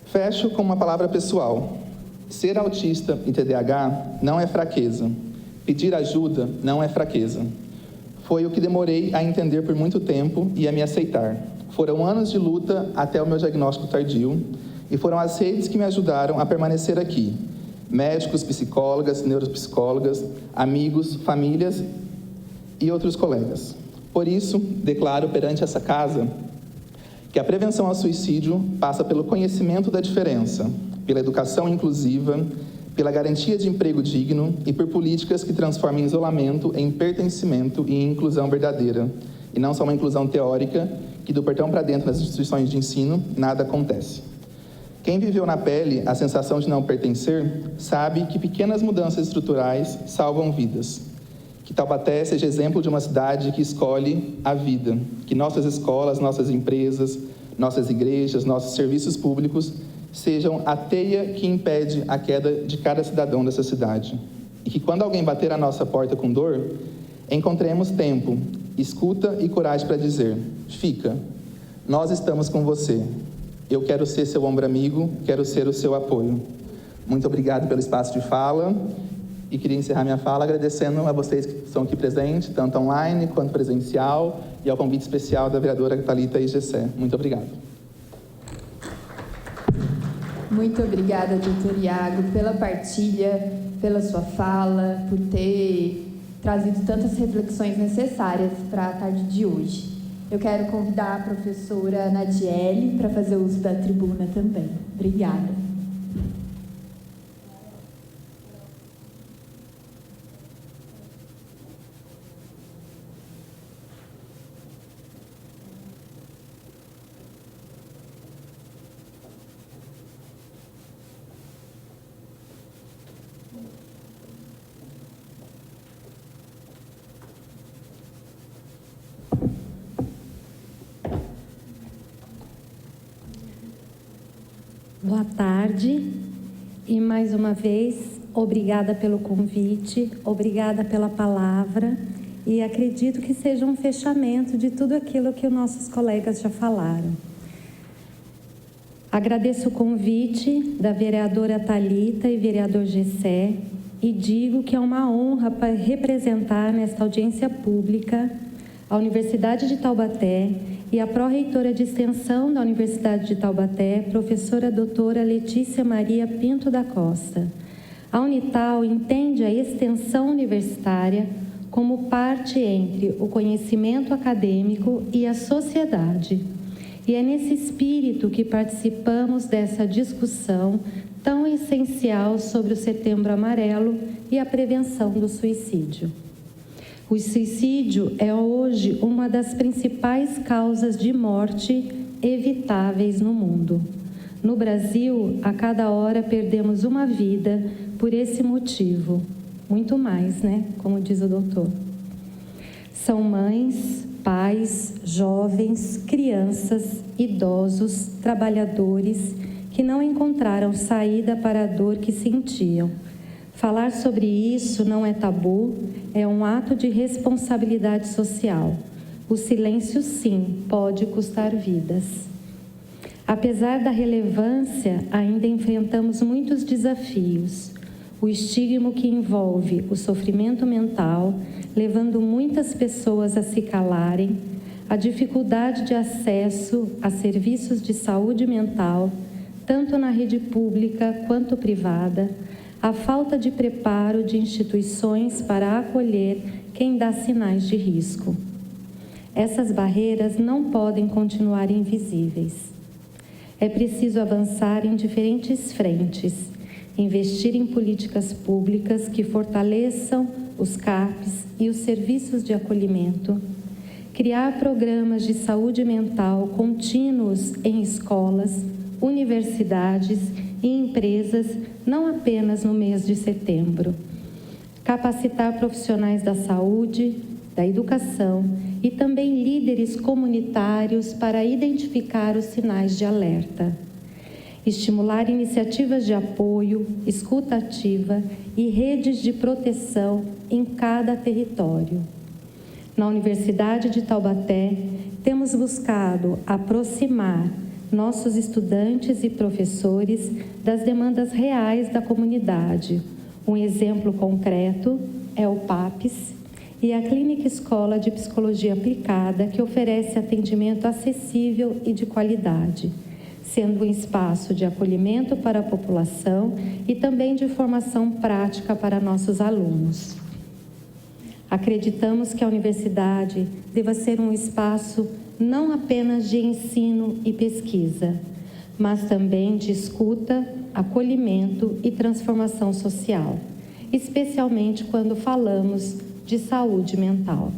Fecho com uma palavra pessoal. Ser autista e TDAH não é fraqueza. Pedir ajuda não é fraqueza. Foi o que demorei a entender por muito tempo e a me aceitar. Foram anos de luta até o meu diagnóstico tardio e foram as redes que me ajudaram a permanecer aqui. Médicos, psicólogas, neuropsicólogas, amigos, famílias e outros colegas. Por isso, declaro perante essa casa que a prevenção ao suicídio passa pelo conhecimento da diferença, pela educação inclusiva, pela garantia de emprego digno e por políticas que transformem isolamento em pertencimento e em inclusão verdadeira, e não só uma inclusão teórica, que do portão para dentro das instituições de ensino nada acontece. Quem viveu na pele a sensação de não pertencer, sabe que pequenas mudanças estruturais salvam vidas. Que Taubaté seja exemplo de uma cidade que escolhe a vida. Que nossas escolas, nossas empresas, nossas igrejas, nossos serviços públicos sejam a teia que impede a queda de cada cidadão dessa cidade. E que quando alguém bater a nossa porta com dor, encontremos tempo, escuta e coragem para dizer: fica, nós estamos com você. Eu quero ser seu ombro amigo, quero ser o seu apoio. Muito obrigado pelo espaço de fala. E queria encerrar minha fala agradecendo a vocês que estão aqui presentes, tanto online quanto presencial, e ao convite especial da vereadora Thalita e GCE. Muito obrigado. Muito obrigada, doutor Iago, pela partilha, pela sua fala, por ter trazido tantas reflexões necessárias para a tarde de hoje. Eu quero convidar a professora Nadiele para fazer uso da tribuna também. Obrigada. Boa tarde e, mais uma vez, obrigada pelo convite, obrigada pela palavra e acredito que seja um fechamento de tudo aquilo que os nossos colegas já falaram. Agradeço o convite da vereadora Thalita e vereador Gessé e digo que é uma honra para representar nesta audiência pública a Universidade de Taubaté e a pró-reitora de extensão da Universidade de Taubaté, professora doutora Letícia Maria Pinto da Costa. A Unital entende a extensão universitária como parte entre o conhecimento acadêmico e a sociedade. E é nesse espírito que participamos dessa discussão tão essencial sobre o Setembro Amarelo e a prevenção do suicídio. O suicídio é hoje uma das principais causas de morte evitáveis no mundo. No Brasil, a cada hora perdemos uma vida por esse motivo. Muito mais, né? Como diz o doutor. São mães, pais, jovens, crianças, idosos, trabalhadores que não encontraram saída para a dor que sentiam. Falar sobre isso não é tabu, é um ato de responsabilidade social. O silêncio, sim, pode custar vidas. Apesar da relevância, ainda enfrentamos muitos desafios. O estigma que envolve o sofrimento mental, levando muitas pessoas a se calarem, a dificuldade de acesso a serviços de saúde mental, tanto na rede pública quanto privada, a falta de preparo de instituições para acolher quem dá sinais de risco. Essas barreiras não podem continuar invisíveis. É preciso avançar em diferentes frentes, investir em políticas públicas que fortaleçam os CAPs e os serviços de acolhimento, criar programas de saúde mental contínuos em escolas, universidades e empresas, não apenas no mês de setembro. Capacitar profissionais da saúde, da educação e também líderes comunitários para identificar os sinais de alerta. Estimular iniciativas de apoio, escuta ativa e redes de proteção em cada território. Na Universidade de Taubaté, temos buscado aproximar nossos estudantes e professores das demandas reais da comunidade. Um exemplo concreto é o PAPS e a Clínica Escola de Psicologia Aplicada, que oferece atendimento acessível e de qualidade, sendo um espaço de acolhimento para a população e também de formação prática para nossos alunos. Acreditamos que a universidade deva ser um espaço não apenas de ensino e pesquisa, mas também de escuta, acolhimento e transformação social, especialmente quando falamos de saúde mental.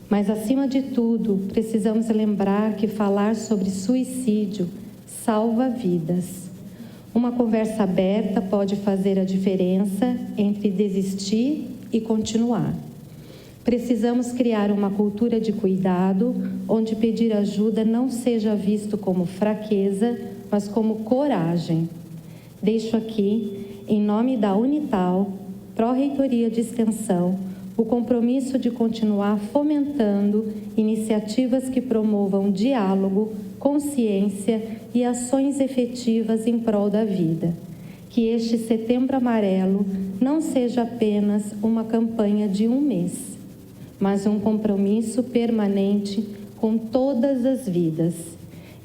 Mas, acima de tudo, precisamos lembrar que falar sobre suicídio salva vidas. Uma conversa aberta pode fazer a diferença entre desistir e continuar. Precisamos criar uma cultura de cuidado, onde pedir ajuda não seja visto como fraqueza, mas como coragem. Deixo aqui, em nome da Unital, Pró-Reitoria de Extensão, o compromisso de continuar fomentando iniciativas que promovam diálogo, consciência e ações efetivas em prol da vida. Que este Setembro Amarelo não seja apenas uma campanha de um mês, mas um compromisso permanente com todas as vidas.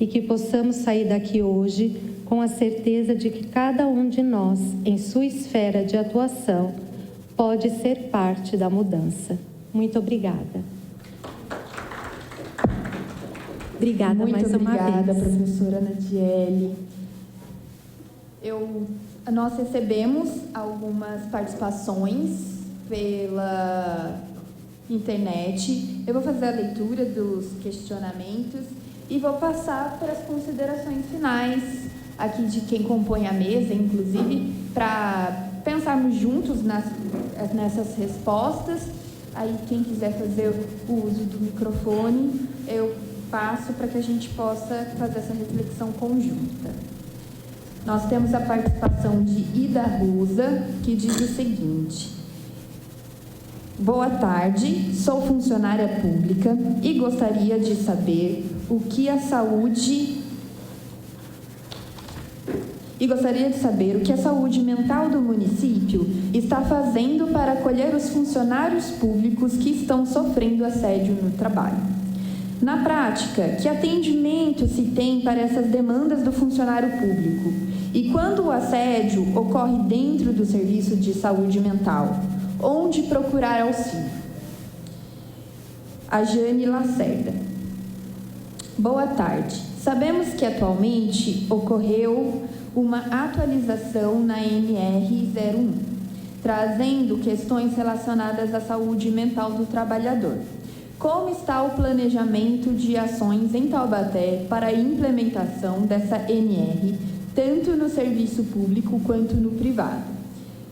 e que possamos sair daqui hoje com a certeza de que cada um de nós, em sua esfera de atuação, pode ser parte da mudança. Muito obrigada. Obrigada mais uma vez. Muito obrigada, professora Nadiele. Nós recebemos algumas participações pela internet. Eu vou fazer a leitura dos questionamentos e vou passar para as considerações finais aqui de quem compõe a mesa, inclusive, para pensarmos juntos nessas respostas. Aí, quem quiser fazer o uso do microfone, eu passo para que a gente possa fazer essa reflexão conjunta. Nós temos a participação de Ida Rosa, que diz o seguinte: boa tarde, sou funcionária pública e gostaria de saber o que a saúde mental do município está fazendo para acolher os funcionários públicos que estão sofrendo assédio no trabalho. Na prática, que atendimento se tem para essas demandas do funcionário público? E quando o assédio ocorre dentro do serviço de saúde mental, onde procurar auxílio? A Jane Lacerda. Boa tarde. Sabemos que atualmente ocorreu uma atualização na NR01, trazendo questões relacionadas à saúde mental do trabalhador. Como está o planejamento de ações em Taubaté para a implementação dessa NR, tanto no serviço público quanto no privado?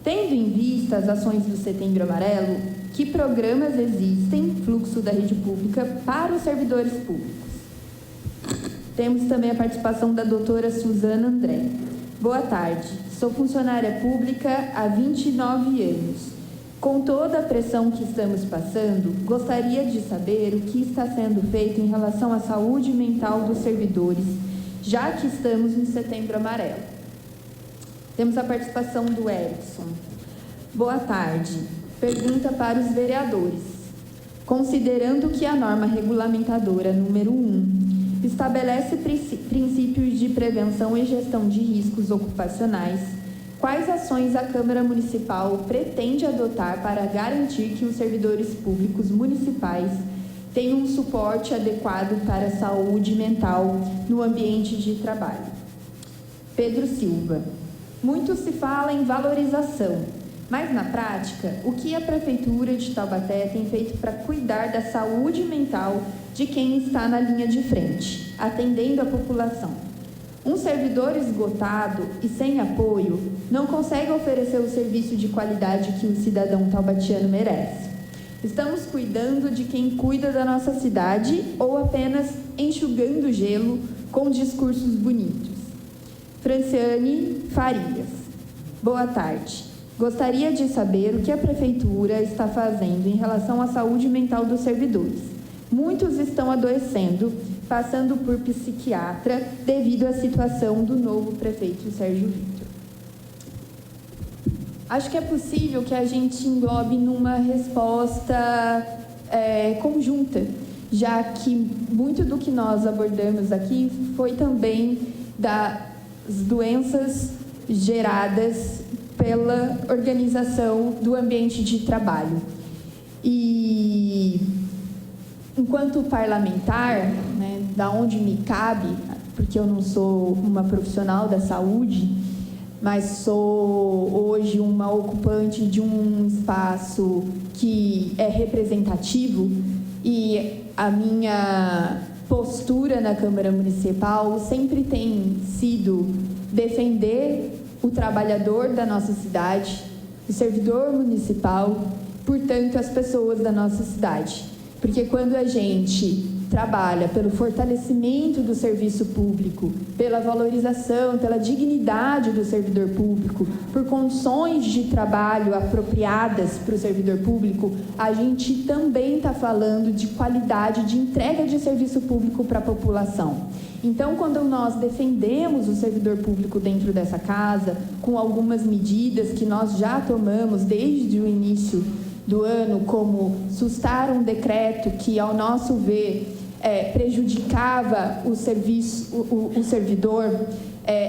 Tendo em vista as ações do Setembro Amarelo, que programas existem, fluxo da rede pública, para os servidores públicos? Temos também a participação da doutora Suzana André. Boa tarde, sou funcionária pública há 29 anos. Com toda a pressão que estamos passando, gostaria de saber o que está sendo feito em relação à saúde mental dos servidores, já que estamos no Setembro Amarelo. Temos a participação do Erickson. Boa tarde. Pergunta para os vereadores. Considerando que a norma regulamentadora número 1 estabelece princípios de prevenção e gestão de riscos ocupacionais, quais ações a Câmara Municipal pretende adotar para garantir que os servidores públicos municipais tenham um suporte adequado para a saúde mental no ambiente de trabalho? Pedro Silva. Muito se fala em valorização, mas na prática, o que a Prefeitura de Taubaté tem feito para cuidar da saúde mental de quem está na linha de frente, atendendo a população? Um servidor esgotado e sem apoio não consegue oferecer o serviço de qualidade que o cidadão taubatiano merece. Estamos cuidando de quem cuida da nossa cidade ou apenas enxugando gelo com discursos bonitos? Franciane Farias. Boa tarde. Gostaria de saber o que a Prefeitura está fazendo em relação à saúde mental dos servidores. Muitos estão adoecendo, passando por psiquiatra devido à situação do novo prefeito Sérgio Vitor. Acho que é possível que a gente englobe numa resposta conjunta, já que muito do que nós abordamos aqui foi também das doenças geradas pela organização do ambiente de trabalho. E enquanto parlamentar, né, da onde me cabe, porque eu não sou uma profissional da saúde, mas sou hoje uma ocupante de um espaço que é representativo, e a minha postura na Câmara Municipal sempre tem sido defender o trabalhador da nossa cidade, o servidor municipal, portanto, as pessoas da nossa cidade. Porque quando a gente trabalha pelo fortalecimento do serviço público, pela valorização, pela dignidade do servidor público, por condições de trabalho apropriadas para o servidor público, a gente também está falando de qualidade de entrega de serviço público para a população. Então, quando nós defendemos o servidor público dentro dessa casa, com algumas medidas que nós já tomamos desde o início do ano, como sustar um decreto que, ao nosso ver, prejudicava o servidor,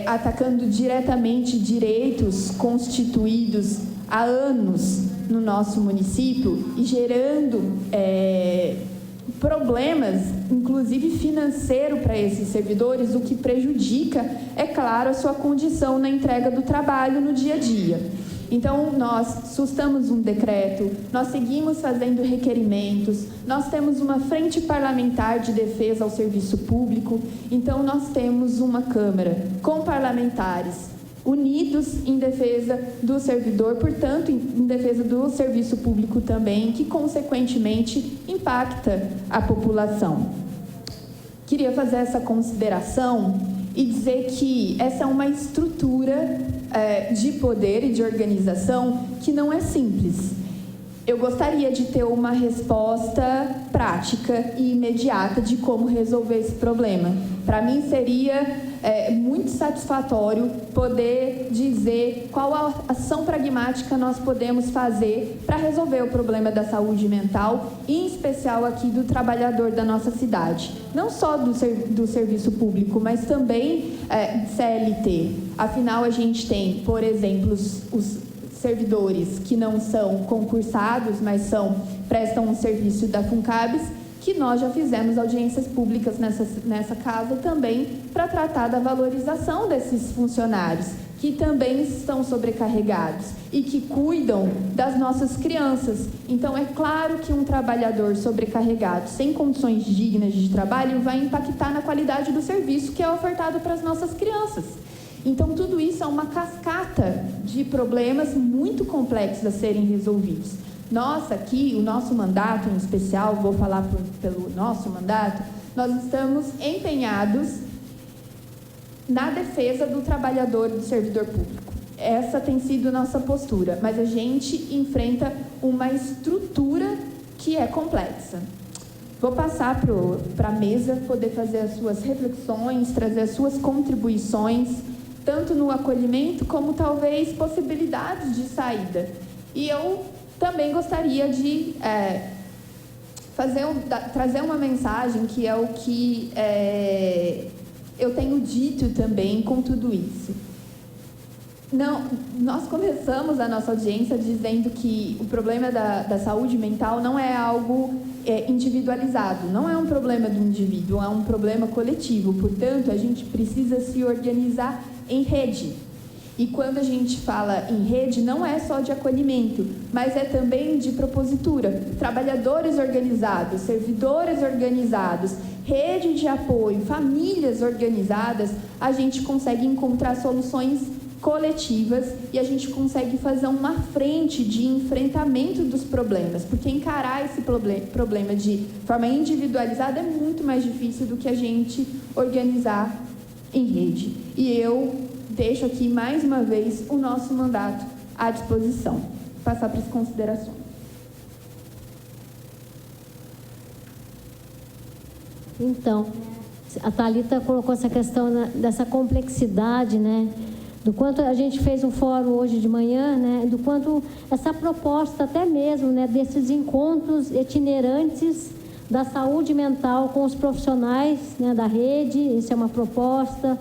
atacando diretamente direitos constituídos há anos no nosso município e gerando problemas, inclusive financeiro, para esses servidores, o que prejudica, é claro, a sua condição na entrega do trabalho no dia a dia. Então, nós sustamos um decreto, nós seguimos fazendo requerimentos, nós temos uma frente parlamentar de defesa ao serviço público, então nós temos uma Câmara com parlamentares unidos em defesa do servidor, portanto, em defesa do serviço público também, que, consequentemente, impacta a população. Queria fazer essa consideração e dizer que essa é uma estrutura de poder e de organização que não é simples. Eu gostaria de ter uma resposta prática e imediata de como resolver esse problema. Para mim, seria muito satisfatório poder dizer qual a ação pragmática nós podemos fazer para resolver o problema da saúde mental, em especial aqui do trabalhador da nossa cidade. Não só do serviço público, mas também CLT. Afinal, a gente tem, por exemplo, os servidores que não são concursados, mas prestam um serviço da FUNCABS, que nós já fizemos audiências públicas nessa casa também para tratar da valorização desses funcionários, que também estão sobrecarregados e que cuidam das nossas crianças. Então, é claro que um trabalhador sobrecarregado, sem condições dignas de trabalho, vai impactar na qualidade do serviço que é ofertado para as nossas crianças. Então, tudo isso é uma cascata de problemas muito complexos a serem resolvidos. Nós aqui, o nosso mandato em especial, vou falar pelo nosso mandato, nós estamos empenhados na defesa do trabalhador e do servidor público. Essa tem sido a nossa postura, mas a gente enfrenta uma estrutura que é complexa. Vou passar para a mesa poder fazer as suas reflexões, trazer as suas contribuições, tanto no acolhimento como talvez possibilidades de saída. E eu também gostaria de trazer uma mensagem que é o que eu tenho dito também com tudo isso. Nós começamos a nossa audiência dizendo que o problema da saúde mental não é algo individualizado, não é um problema do indivíduo, é um problema coletivo. Portanto, a gente precisa se organizar em rede. E quando a gente fala em rede, não é só de acolhimento, mas é também de propositura. Trabalhadores organizados, servidores organizados, rede de apoio, famílias organizadas, a gente consegue encontrar soluções coletivas e a gente consegue fazer uma frente de enfrentamento dos problemas, porque encarar esse problema de forma individualizada é muito mais difícil do que a gente organizar em rede. E eu deixo aqui mais uma vez o nosso mandato à disposição. Vou passar para as considerações. Então, a Thalita colocou essa questão dessa complexidade, né? Do quanto a gente fez um fórum hoje de manhã, né? Do quanto essa proposta até mesmo, né? Desses encontros itinerantes da saúde mental com os profissionais, né? Da rede, isso é uma proposta.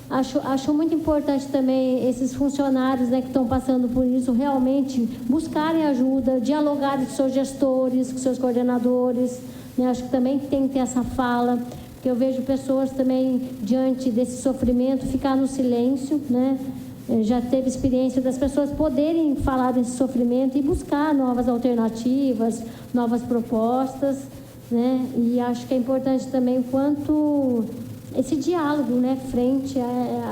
Acho muito importante também esses funcionários, né, que estão passando por isso realmente buscarem ajuda, dialogarem com seus gestores, com seus coordenadores, né? Acho que também tem que ter essa fala, porque eu vejo pessoas também, diante desse sofrimento, ficar no silêncio, né? Já teve experiência das pessoas poderem falar desse sofrimento e buscar novas alternativas, novas propostas, né? E acho que é importante também quanto esse diálogo, né, frente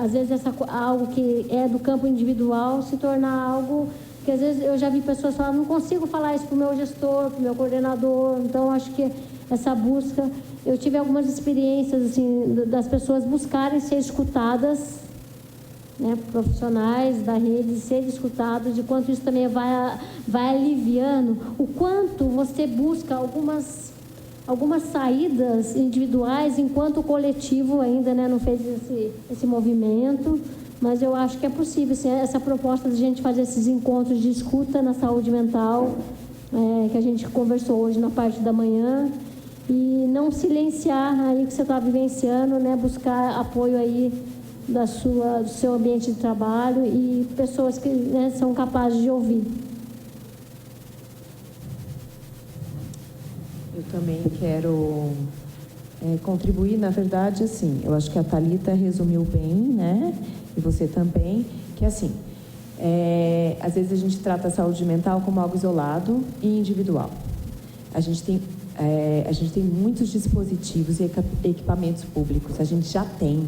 às vezes algo que é do campo individual se tornar algo que às vezes eu já vi pessoas falar, não consigo falar isso para o meu gestor, para o meu coordenador. Então acho que essa busca, eu tive algumas experiências assim das pessoas buscarem ser escutadas, né, profissionais da rede serem escutados, de quanto isso também vai aliviando, o quanto você busca algumas saídas individuais, enquanto o coletivo ainda, né, não fez esse movimento, mas eu acho que é possível, assim, essa proposta de a gente fazer esses encontros de escuta na saúde mental, que a gente conversou hoje na parte da manhã, e não silenciar aí o que você está vivenciando, né? Buscar apoio aí do seu ambiente de trabalho e pessoas que, né, são capazes de ouvir. Eu também quero contribuir, na verdade, assim, eu acho que a Thalita resumiu bem, né? E você também, que assim, às vezes a gente trata a saúde mental como algo isolado e individual. A gente tem muitos dispositivos e equipamentos públicos, a gente já tem.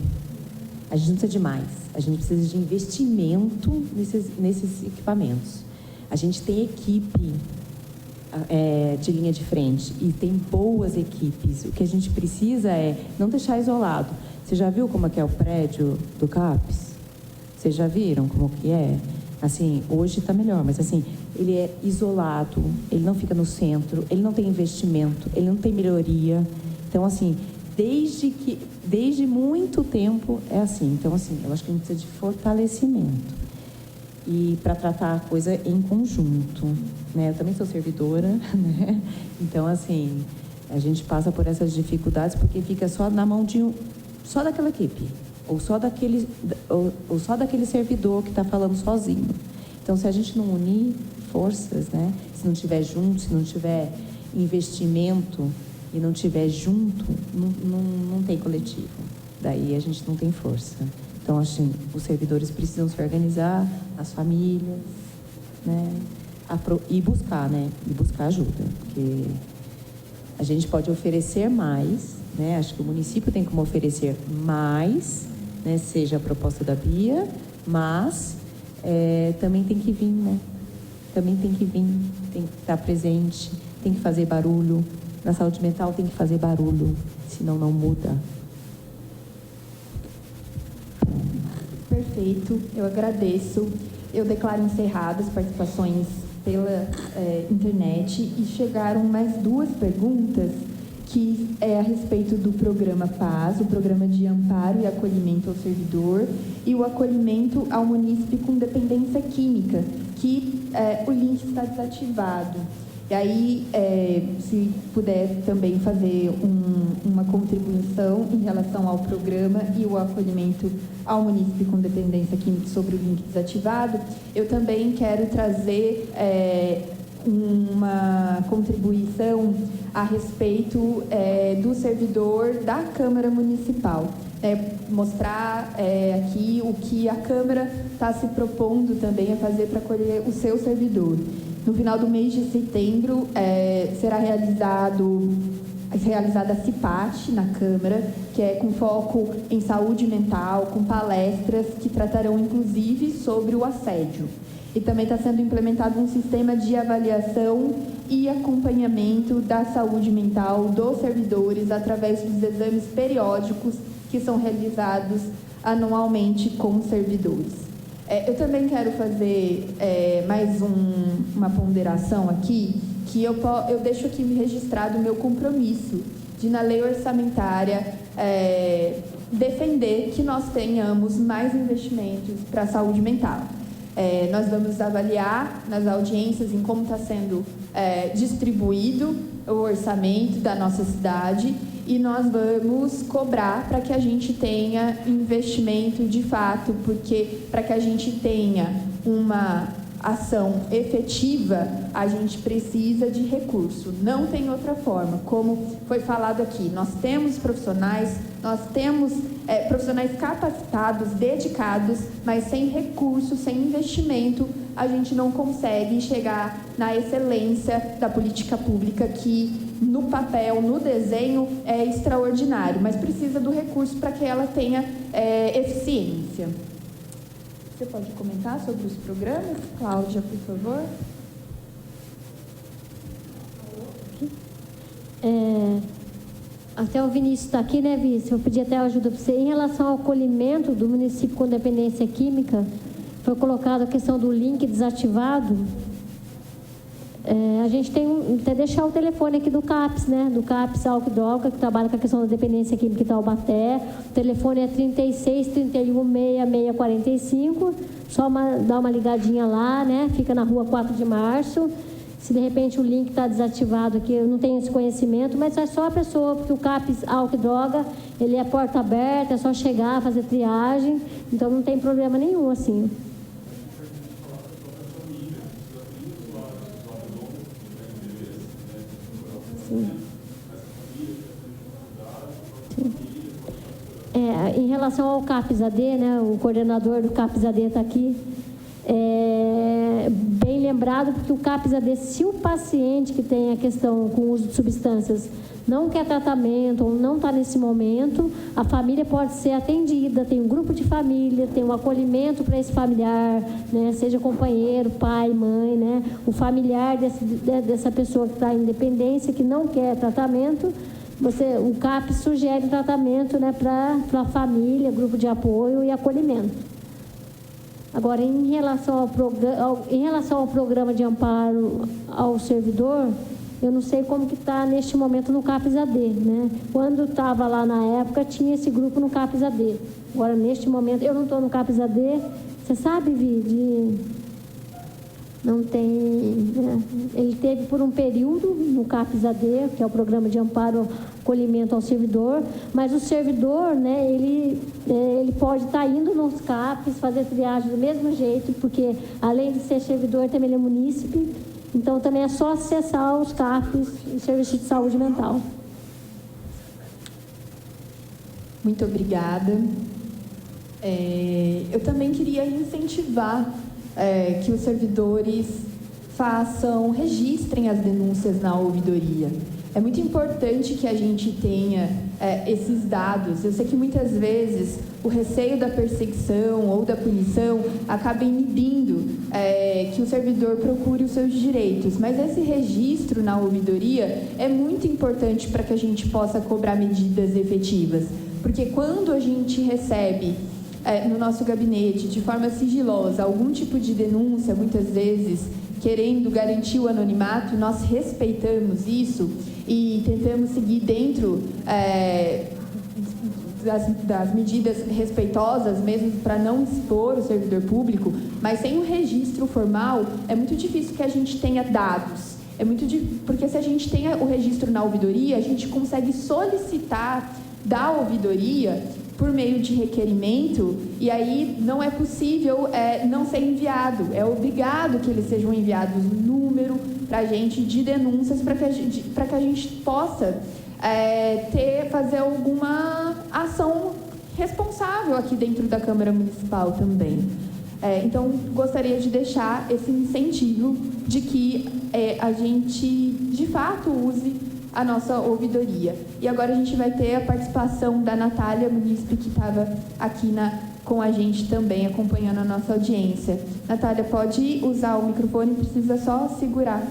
A gente não precisa de mais, a gente precisa de investimento nesses equipamentos. A gente tem equipe de linha de frente e tem boas equipes. O que a gente precisa é não deixar isolado. Você já viu como é que é o prédio do CAPES? Vocês já viram como que é? Assim, hoje está melhor, mas assim, ele é isolado, ele não fica no centro, ele não tem investimento, ele não tem melhoria. Então, assim, desde muito tempo é assim. Então, assim, eu acho que a gente precisa de fortalecimento. E para tratar a coisa em conjunto, né? Eu também sou servidora, né? Então, assim, a gente passa por essas dificuldades porque fica só na mão só daquela equipe, ou só daquele servidor que está falando sozinho. Então, se a gente não unir forças, né? Se não tiver junto, se não tiver investimento e não tiver junto, não tem coletivo. Daí a gente não tem força. Então, assim, os servidores precisam se organizar, as famílias, né? E buscar, né? E buscar ajuda, porque a gente pode oferecer mais, né? Acho que o município tem como oferecer mais, né? Seja a proposta da Bia, mas também tem que vir, né? Também tem que vir, tem que estar presente, tem que fazer barulho. Na saúde mental tem que fazer barulho, senão não muda. Perfeito, eu agradeço. Eu declaro encerradas as participações pela internet e chegaram mais duas perguntas que é a respeito do programa PAS, o programa de amparo e acolhimento ao servidor e o acolhimento ao munícipe com dependência química, que o link está desativado. E aí, se puder também fazer uma contribuição em relação ao programa e o acolhimento ao munícipe com dependência química sobre o link desativado, eu também quero trazer uma contribuição a respeito do servidor da Câmara Municipal. Mostrar aqui o que a Câmara está se propondo também a fazer para acolher o seu servidor. No final do mês de setembro, será realizada a CIPAT na Câmara, que é com foco em saúde mental, com palestras que tratarão, inclusive, sobre o assédio. E também está sendo implementado um sistema de avaliação e acompanhamento da saúde mental dos servidores através dos exames periódicos que são realizados anualmente com os servidores. Eu também quero fazer mais uma ponderação aqui, que eu deixo aqui registrado o meu compromisso de, na lei orçamentária, defender que nós tenhamos mais investimentos para a saúde mental. Nós vamos avaliar nas audiências em como está sendo distribuído o orçamento da nossa cidade e nós vamos cobrar para que a gente tenha investimento de fato, porque para que a gente tenha uma ação efetiva, a gente precisa de recurso. Não tem outra forma. Como foi falado aqui, nós temos profissionais capacitados, dedicados, mas sem recurso, sem investimento, a gente não consegue chegar na excelência da política pública que, no papel, no desenho, é extraordinário, mas precisa do recurso para que ela tenha eficiência. Você pode comentar sobre os programas? Cláudia, por favor. Até o Vinícius está aqui, né, Vinícius? Eu pedi até ajuda para você. Em relação ao acolhimento do município com dependência química, foi colocada a questão do link desativado. A gente tem até deixar o telefone aqui do CAPES, né? Do CAPES Álcool e Droga, que trabalha com a questão da dependência química em Taubaté. O telefone é 36 31 66 45. Só dar uma ligadinha lá, né? Fica na rua 4 de março. se de repente o link está desativado aqui, eu não tenho esse conhecimento, mas é só a pessoa, porque o CAPS álcool e droga, ele é porta aberta, é só chegar, fazer triagem, então não tem problema nenhum, assim. Sim. Sim. Em relação ao CAPS-AD, né, o coordenador do CAPS-AD está aqui, bem lembrado, porque o CAPS-AD, se o paciente que tem a questão com o uso de substâncias não quer tratamento ou não está nesse momento, a família pode ser atendida, tem um grupo de família, tem um acolhimento para esse familiar, né, seja companheiro, pai, mãe, né, o familiar dessa pessoa que está em dependência, que não quer tratamento, o CAPS sugere tratamento, né, para a família, grupo de apoio e acolhimento. Agora, em relação ao programa de amparo ao servidor, eu não sei como que está neste momento no CAPS-AD, né? Quando estava lá na época, tinha esse grupo no CAPS-AD. Agora, neste momento, eu não estou no CAPS-AD. Você sabe, Vi, não tem... Né? Ele teve por um período no CAPS-AD, que é o programa de amparo acolhimento ao servidor, mas o servidor, né, ele pode estar indo nos CAPs, fazer triagem do mesmo jeito, porque além de ser servidor, também ele é munícipe, então também é só acessar os CAPs e serviços de saúde mental. Muito obrigada. Eu também queria incentivar que os servidores registrem as denúncias na ouvidoria. É muito importante que a gente tenha esses dados. Eu sei que muitas vezes o receio da perseguição ou da punição acaba inibindo que o servidor procure os seus direitos, mas esse registro na ouvidoria é muito importante para que a gente possa cobrar medidas efetivas, porque quando a gente recebe no nosso gabinete, de forma sigilosa, algum tipo de denúncia, muitas vezes querendo garantir o anonimato, nós respeitamos isso e tentamos seguir dentro das medidas respeitosas, mesmo para não expor o servidor público, mas sem o registro formal, é muito difícil que a gente tenha dados. Porque se a gente tem o registro na ouvidoria, a gente consegue solicitar da ouvidoria por meio de requerimento, e aí não é possível não ser enviado. É obrigado que eles sejam enviados um número para a gente de denúncias para que a gente possa fazer alguma ação responsável aqui dentro da Câmara Municipal também. Então, gostaria de deixar esse incentivo de que a gente, de fato, use a nossa ouvidoria. E agora a gente vai ter a participação da Natália, munícipe, que estava aqui com a gente também, acompanhando a nossa audiência. Natália, pode usar o microfone, precisa só segurar.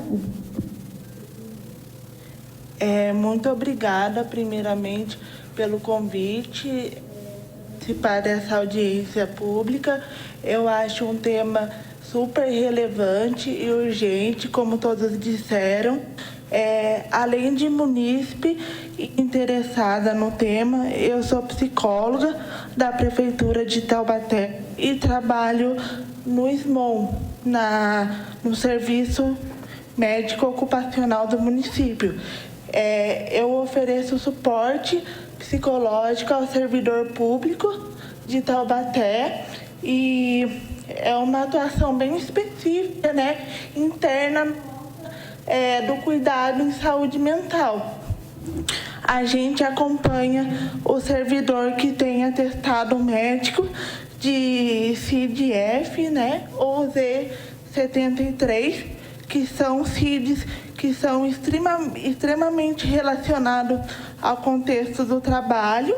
Muito obrigada, primeiramente, pelo convite para essa audiência pública. Eu acho um tema super relevante e urgente, como todos disseram. Além de munícipe e interessada no tema, eu sou psicóloga da Prefeitura de Taubaté e trabalho no SMON, no Serviço Médico Ocupacional do município. Eu ofereço suporte psicológico ao servidor público de Taubaté e é uma atuação bem específica, né, interna, do cuidado em saúde mental. A gente acompanha o servidor que tem atestado médico de CID-F, né, ou Z73, que são CIDs que são extremamente relacionados ao contexto do trabalho,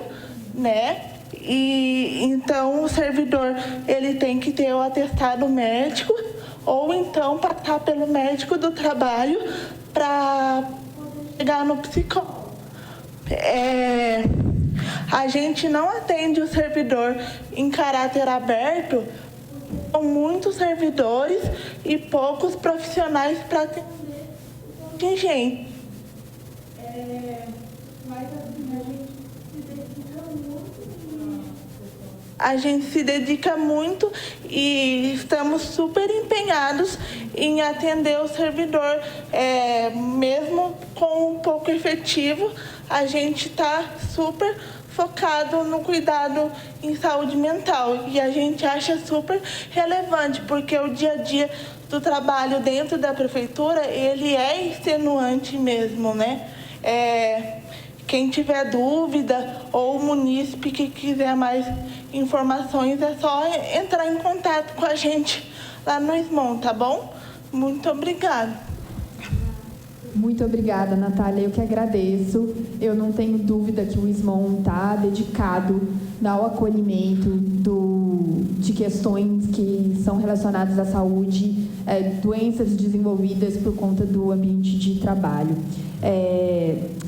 né? E então o servidor ele tem que ter o atestado médico ou então passar pelo médico do trabalho para chegar no psicólogo. A gente não atende o servidor em caráter aberto, são muitos servidores e poucos profissionais para atender o contingente. Mas assim, a gente se dedica muito A gente se dedica muito e estamos super empenhados em atender o servidor, mesmo com um pouco efetivo, a gente está super focado no cuidado em saúde mental e a gente acha super relevante, porque o dia a dia do trabalho dentro da prefeitura, ele é extenuante mesmo, né? Quem tiver dúvida ou o munícipe que quiser mais informações, é só entrar em contato com a gente lá no SMON, tá bom? Muito obrigada. Muito obrigada, Natália. Eu que agradeço. Eu não tenho dúvida que o SMON está dedicado ao acolhimento de questões que são relacionadas à saúde, doenças desenvolvidas por conta do ambiente de trabalho.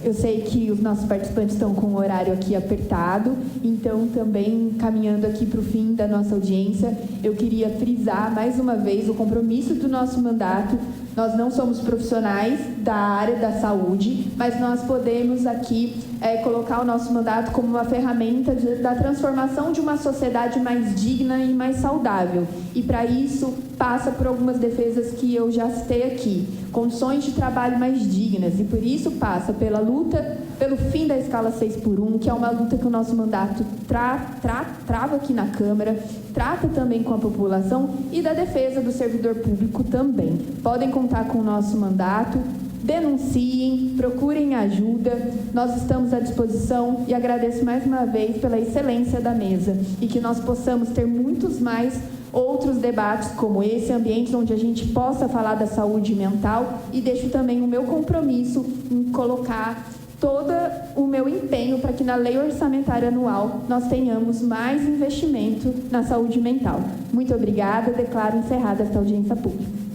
Eu sei que os nossos participantes estão com o horário aqui apertado, então também caminhando aqui para o fim da nossa audiência, eu queria frisar mais uma vez o compromisso do nosso mandato. Nós não somos profissionais da área da saúde, mas nós podemos aqui colocar o nosso mandato como uma ferramenta da transformação de uma sociedade mais digna e mais saudável. E para isso passa por algumas defesas que eu já citei aqui. Condições de trabalho mais dignas, e por isso passa pela luta pelo fim da escala 6x1, que é uma luta que o nosso mandato trava aqui na Câmara, trata também com a população e da defesa do servidor público também. Podem contar com o nosso mandato, denunciem, procurem ajuda, nós estamos à disposição e agradeço mais uma vez pela excelência da mesa e que nós possamos ter muitos mais outros debates como esse, ambientes onde a gente possa falar da saúde mental, e deixo também o meu compromisso em colocar todo o meu empenho para que na lei orçamentária anual nós tenhamos mais investimento na saúde mental. Muito obrigada, declaro encerrada esta audiência pública.